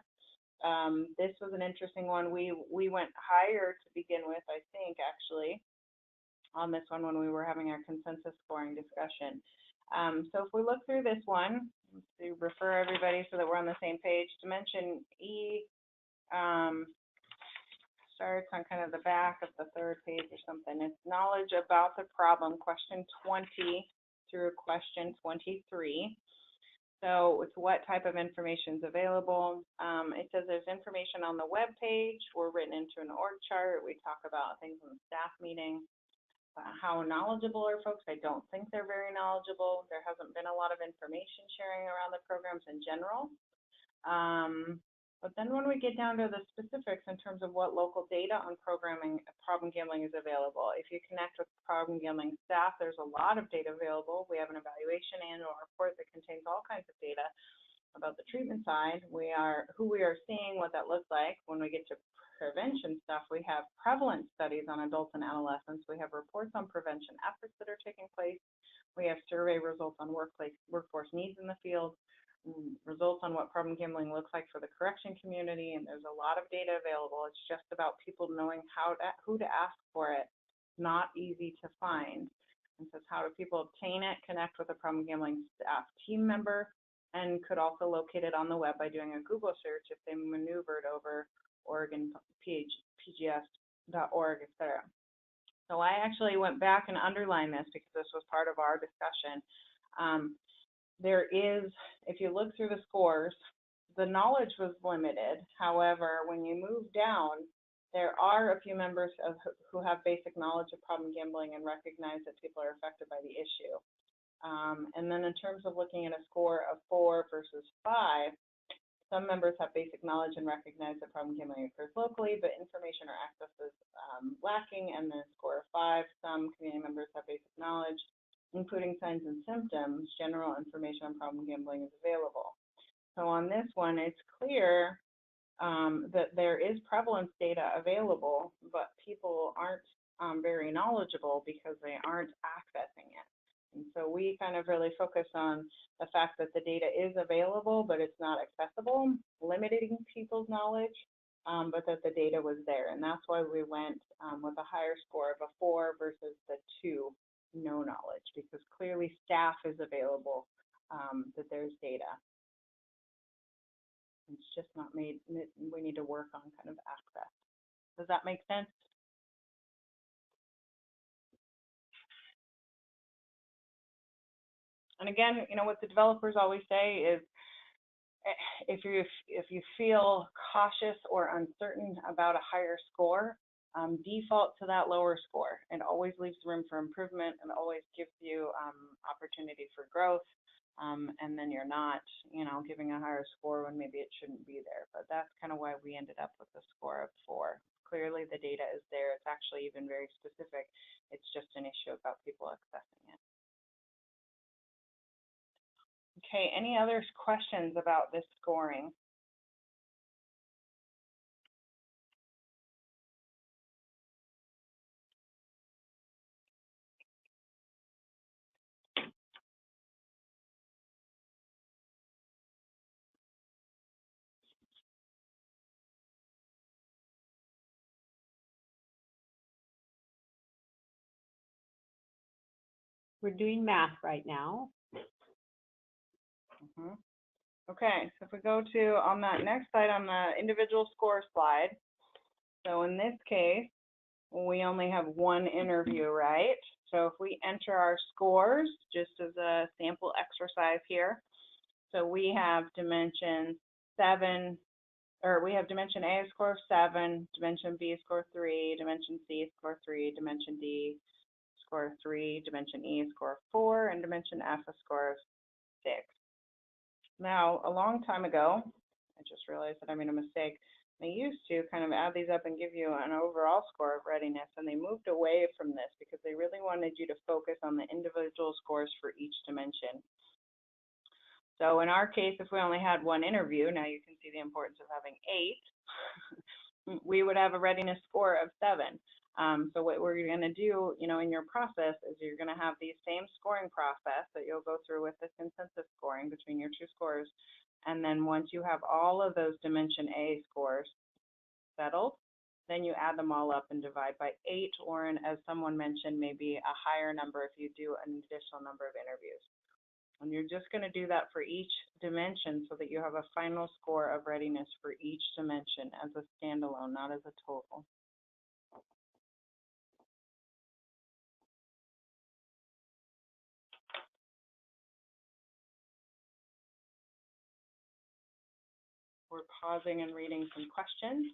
This was an interesting one. We went higher to begin with, I think, actually, on this one when we were having our consensus scoring discussion. So if we look through this one, to refer everybody so that we're on the same page, Dimension E starts on kind of the back of the 3rd page or something. It's knowledge about the problem, question 20 through question 23. So it's what type of information is available. It says there's information on the web page. We're written into an org chart. We talk about things in the staff meeting. How knowledgeable are folks? I don't think they're very knowledgeable. There hasn't been a lot of information sharing around the programs in general. But then when we get down to the specifics in terms of what local data on problem gambling is available, if you connect with problem gambling staff, there's a lot of data available. We have an evaluation annual report that contains all kinds of data about the treatment side. Who we are seeing, what that looks like. When we get to prevention stuff, we have prevalence studies on adults and adolescents. We have reports on prevention efforts that are taking place. We have survey results on workforce needs in the field, results on what problem gambling looks like for the correction community, and there's a lot of data available. It's just about people knowing who to ask for it. Not easy to find. And so how do people obtain it? Connect with a problem gambling staff team member, and could also locate it on the web by doing a Google search if they maneuvered over Oregon PGS.org, etc. So I actually went back and underlined this because this was part of our discussion. There is, if you look through the scores, the knowledge was limited. However, when you move down, there are a few members who have basic knowledge of problem gambling and recognize that people are affected by the issue. And then in terms of looking at a score of 4 versus 5, some members have basic knowledge and recognize that problem gambling occurs locally, but information or access is lacking. And then a score of 5, some community members have basic knowledge, including signs and symptoms. General information on problem gambling is available. So on this one, it's clear that there is prevalence data available, but people aren't very knowledgeable because they aren't accessing it. And so we kind of really focus on the fact that the data is available, but it's not accessible, limiting people's knowledge, but that the data was there. And that's why we went with a higher score of a 4 versus the 2, no knowledge, because clearly staff is available, that there's data. It's just not made, we need to work on kind of access. Does that make sense? And again, you know, what the developers always say is, if you feel cautious or uncertain about a higher score, default to that lower score. It always leaves room for improvement and always gives you opportunity for growth. And then you're not, you know, giving a higher score when maybe it shouldn't be there. But that's kind of why we ended up with a score of 4. Clearly the data is there. It's actually even very specific. It's just an issue about people accessing it. Okay, any other questions about this scoring? We're doing math right now. Okay, so if we go to on that next slide on the individual score slide, so in this case, we only have one interview, right? So if we enter our scores, just as a sample exercise here, so we have dimension 7, or we have dimension A score of 7, dimension B score 3, dimension C score 3, dimension D score 3, dimension E score 4, and dimension F a score of 6. Now, a long time ago, I just realized that I made a mistake. They used to kind of add these up and give you an overall score of readiness, and they moved away from this because they really wanted you to focus on the individual scores for each dimension. So in our case, if we only had one interview, now you can see the importance of having 8, we would have a readiness score of 7. So what we're going to do, you know, in your process is you're going to have the same scoring process that you'll go through with this consensus scoring between your 2 scores. And then once you have all of those dimension A scores settled, then you add them all up and divide by 8, or as someone mentioned, maybe a higher number if you do an additional number of interviews. And you're just going to do that for each dimension so that you have a final score of readiness for each dimension as a standalone, not as a total. We're pausing and reading some questions,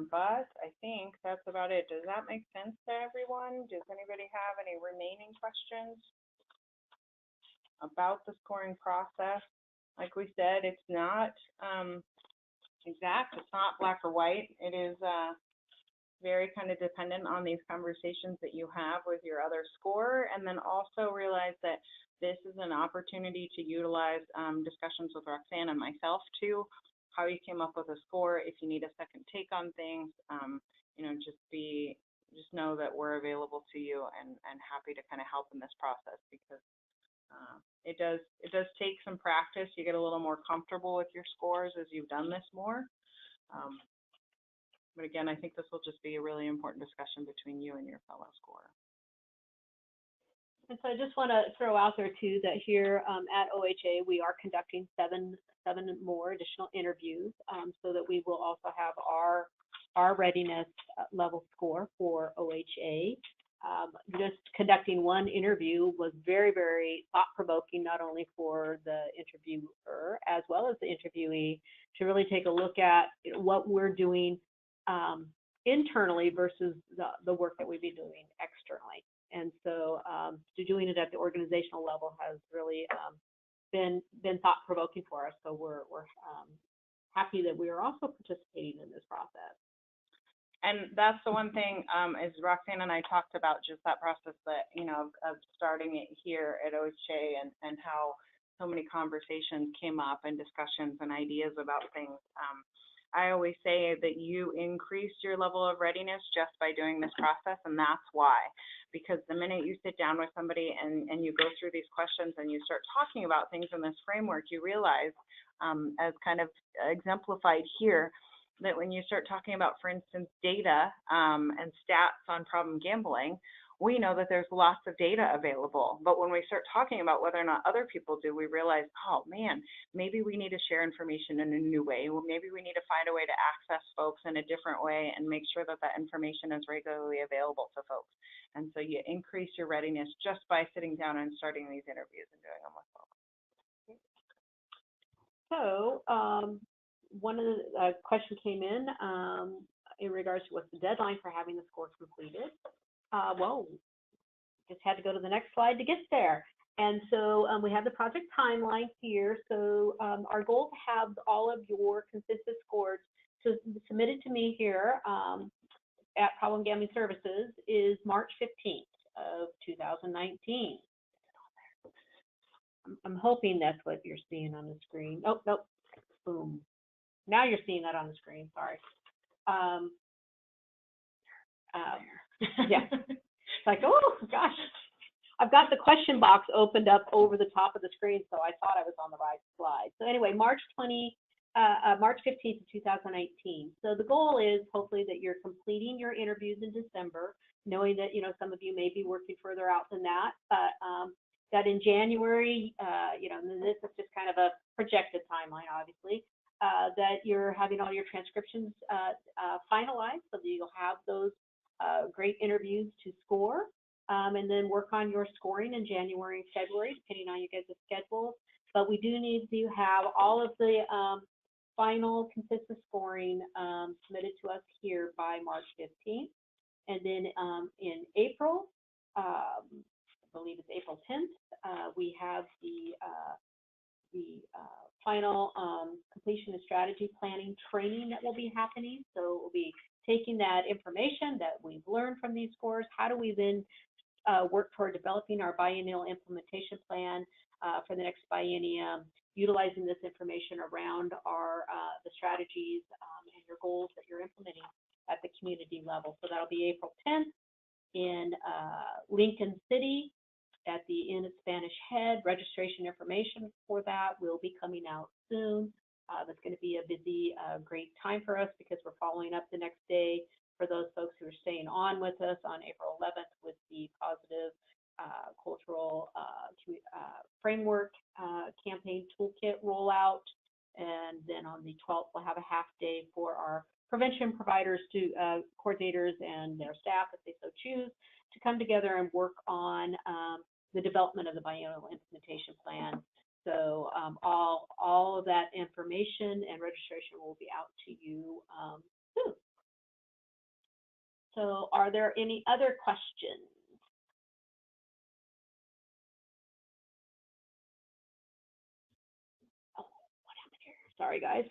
but I think that's about it. Does that make sense to everyone? Does anybody have any remaining questions about the scoring process? Like we said, it's not exact. It's not black or white. It is very kind of dependent on these conversations that you have with your other scorer, and then also realize that this is an opportunity to utilize discussions with Roxanne and myself too, how you came up with a score, if you need a second take on things, you know, just know that we're available to you and happy to kind of help in this process, because it does take some practice. You get a little more comfortable with your scores as you've done this more. But again, I think this will just be a really important discussion between you and your fellow scorer. And so I just want to throw out there too that here at OHA we are conducting seven more additional interviews, so that we will also have our readiness level score for OHA. Just conducting one interview was very, very thought-provoking, not only for the interviewer as well as the interviewee, to really take a look at what we're doing internally versus the work that we'd be doing externally. And so doing it at the organizational level has really been thought-provoking for us. So we're happy that we are also participating in this process. And that's the one thing, is Roxanne and I talked about just that process that, you know, of starting it here at OHA, and how so many conversations came up and discussions and ideas about things. I always say that you increase your level of readiness just by doing this process, and that's why. Because the minute you sit down with somebody and you go through these questions and you start talking about things in this framework, you realize, as kind of exemplified here, that when you start talking about, for instance, data and stats on problem gambling, we know that there's lots of data available. But when we start talking about whether or not other people do, we realize, oh man, maybe we need to share information in a new way. Well, maybe we need to find a way to access folks in a different way and make sure that that information is regularly available to folks. And so you increase your readiness just by sitting down and starting these interviews and doing them with folks. So one of the question came in regards to what's the deadline for having the score completed. Well, just had to go to the next slide to get there. And so we have the project timeline here. So our goal to have all of your consensus scores submitted to me here at Problem Gambling Services is March 15th of 2019. I'm hoping that's what you're seeing on the screen. Oh, nope. Boom. Now you're seeing that on the screen. Sorry. Yeah. It's like, oh gosh, I've got the question box opened up over the top of the screen, so I thought I was on the right slide. So anyway, March 15th of 2019. So the goal is hopefully that you're completing your interviews in December, knowing that, you know, some of you may be working further out than that, but that in January, you know, and this is just kind of a projected timeline, obviously, that you're having all your transcriptions finalized so that you'll have those great interviews to score, and then work on your scoring in January and February, depending on you guys' schedules. But we do need to have all of the final consensus scoring submitted to us here by March 15th. And then in April, I believe it's April 10th, we have the final completion and strategy planning training that will be happening. So we'll be taking that information that we've learned from these scores. How do we then work toward developing our biennial implementation plan for the next biennium, utilizing this information around our the strategies and your goals that you're implementing at the community level. So that'll be April 10th in Lincoln City at the Inn at Spanish Head. Registration information for that will be coming out soon. That's going to be a busy, great time for us because we're following up the next day for those folks who are staying on with us on April 11th with the positive cultural framework campaign toolkit rollout. And then on the 12th, we'll have a half day for our prevention providers, coordinators and their staff, if they so choose, to come together and work on the development of the biennial implementation plan. So all of that information and registration will be out to you soon. So are there any other questions? Oh, what happened here? Sorry, guys.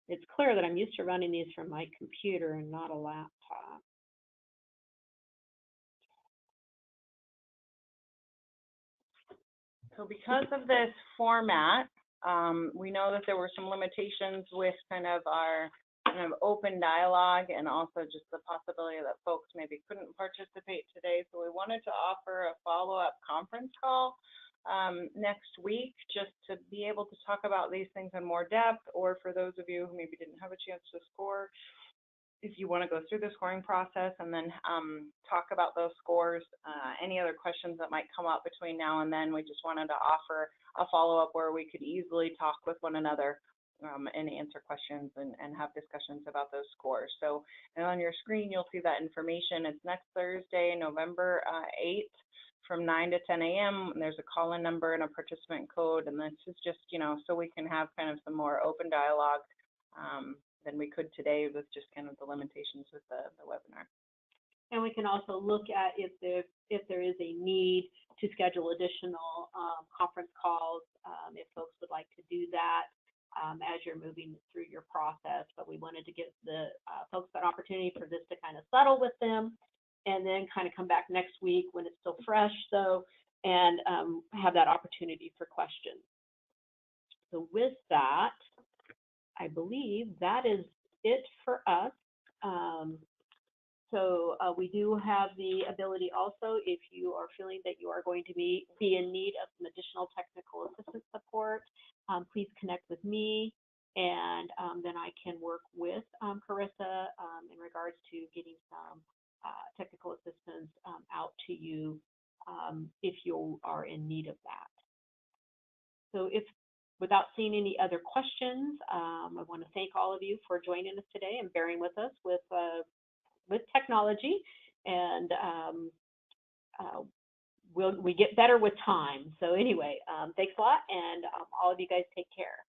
It's clear that I'm used to running these from my computer and not a laptop. So because of this format, we know that there were some limitations with kind of our open dialogue, and also just the possibility that folks maybe couldn't participate today. So we wanted to offer a follow-up conference call next week, just to be able to talk about these things in more depth, or for those of you who maybe didn't have a chance to score, if you want to go through the scoring process and then talk about those scores, any other questions that might come up between now and then, we just wanted to offer a follow-up where we could easily talk with one another and answer questions and have discussions about those scores. So, and on your screen, you'll see that information. It's next Thursday, November 8th from 9 to 10 a.m. There's a call-in number and a participant code, and this is just, so we can have kind of some more open dialogue than we could today with just kind of the limitations with the webinar. And we can also look at if there is a need to schedule additional conference calls, if folks would like to do that as you're moving through your process. But we wanted to give the folks an opportunity for this to kind of settle with them, and then kind of come back next week when it's still fresh, and have that opportunity for questions. So with that, I believe that is it for us. So we do have the ability also, if you are feeling that you are going to be in need of some additional technical assistance support, please connect with me, and then I can work with Carissa in regards to getting some technical assistance out to you if you are in need of that. So without seeing any other questions, I want to thank all of you for joining us today and bearing with us with technology, and we get better with time. So anyway, thanks a lot, and all of you guys take care.